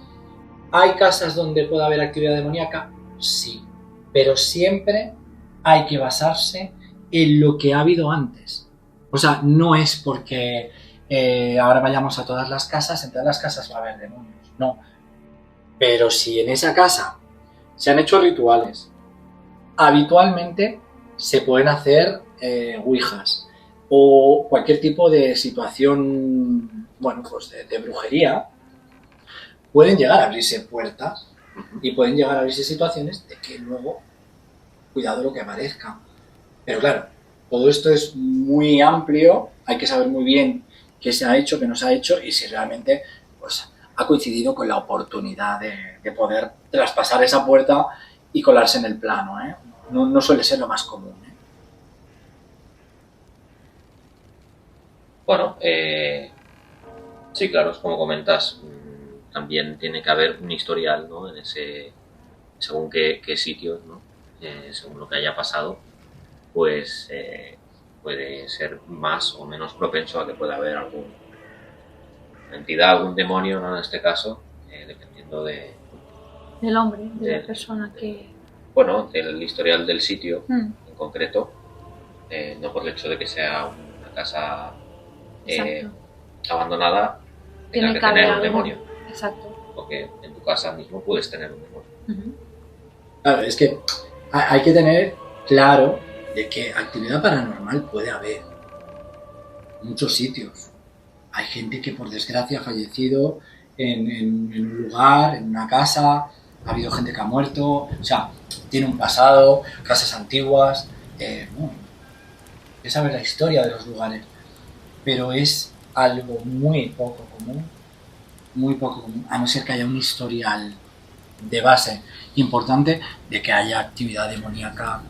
S1: ¿hay casas donde pueda haber actividad demoníaca? Sí, pero siempre hay que basarse en lo que ha habido antes. O sea, no es porque ahora vayamos a todas las casas, en todas las casas va a haber demonios, no. Pero si en esa casa se han hecho rituales, habitualmente se pueden hacer ouijas o cualquier tipo de situación, bueno, pues de brujería, pueden llegar a abrirse puertas y pueden llegar a abrirse situaciones de que luego, cuidado lo que aparezca. Pero claro, todo esto es muy amplio, hay que saber muy bien qué se ha hecho, qué no se ha hecho y si realmente pues, ha coincidido con la oportunidad de poder traspasar esa puerta y colarse en el plano, ¿eh? No suele ser lo más común, ¿eh?
S3: Bueno, sí, claro, es como comentas, también tiene que haber un historial, ¿no? En ese, según qué sitios, ¿no? Según lo que haya pasado, pues puede ser más o menos propenso a que pueda haber alguna entidad, algún demonio, ¿no? En este caso, dependiendo
S2: Del hombre, de la persona que...
S3: bueno, del historial del sitio
S2: Mm.
S3: en concreto, no por el hecho de que sea una casa
S2: Exacto.
S3: abandonada
S2: Tiene
S3: tenga
S2: que
S3: que
S2: haber
S3: tener un
S2: algo.
S3: demonio.
S2: Exacto.
S3: Porque en tu casa mismo puedes tener un demonio.
S2: Ujú.
S1: Claro, es que hay que tener claro de que actividad paranormal puede haber en muchos sitios. Hay gente que por desgracia ha fallecido en un lugar, en una casa, ha habido gente que ha muerto, o sea, tiene un pasado, casas antiguas, bueno, hay que saber la historia de los lugares, pero es algo muy poco común, a no ser que haya un historial de base importante de que haya actividad demoníaca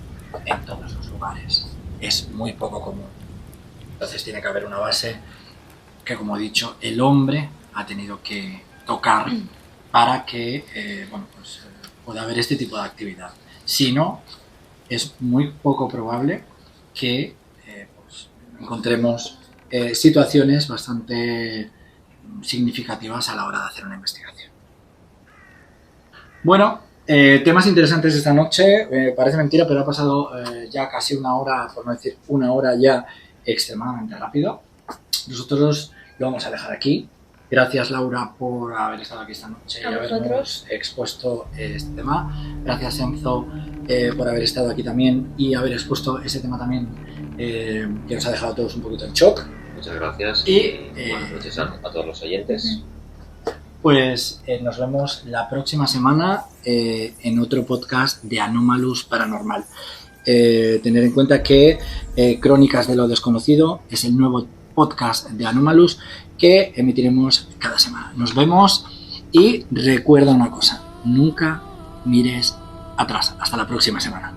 S1: en todos los lugares. Es muy poco común. Entonces tiene que haber una base que, como he dicho, el hombre ha tenido que tocar para que pueda haber este tipo de actividad. Si no, es muy poco probable que encontremos situaciones bastante significativas a la hora de hacer una investigación. Bueno, temas interesantes esta noche. Parece mentira, pero ha pasado ya casi una hora, por no decir una hora ya, extremadamente rápido. Nosotros lo vamos a dejar aquí. Gracias, Laura, por haber estado aquí esta noche y habernos expuesto este tema. Gracias, Enzo, por haber estado aquí también y haber expuesto ese tema también que nos ha dejado a todos un poquito en shock.
S3: Muchas gracias
S1: Y
S3: buenas noches a todos los oyentes.
S1: Pues nos vemos la próxima semana en otro podcast de Anomalous Paranormal. Tener en cuenta que Crónicas de lo Desconocido es el nuevo podcast de Anomalous que emitiremos cada semana. Nos vemos y recuerda una cosa, nunca mires atrás. Hasta la próxima semana.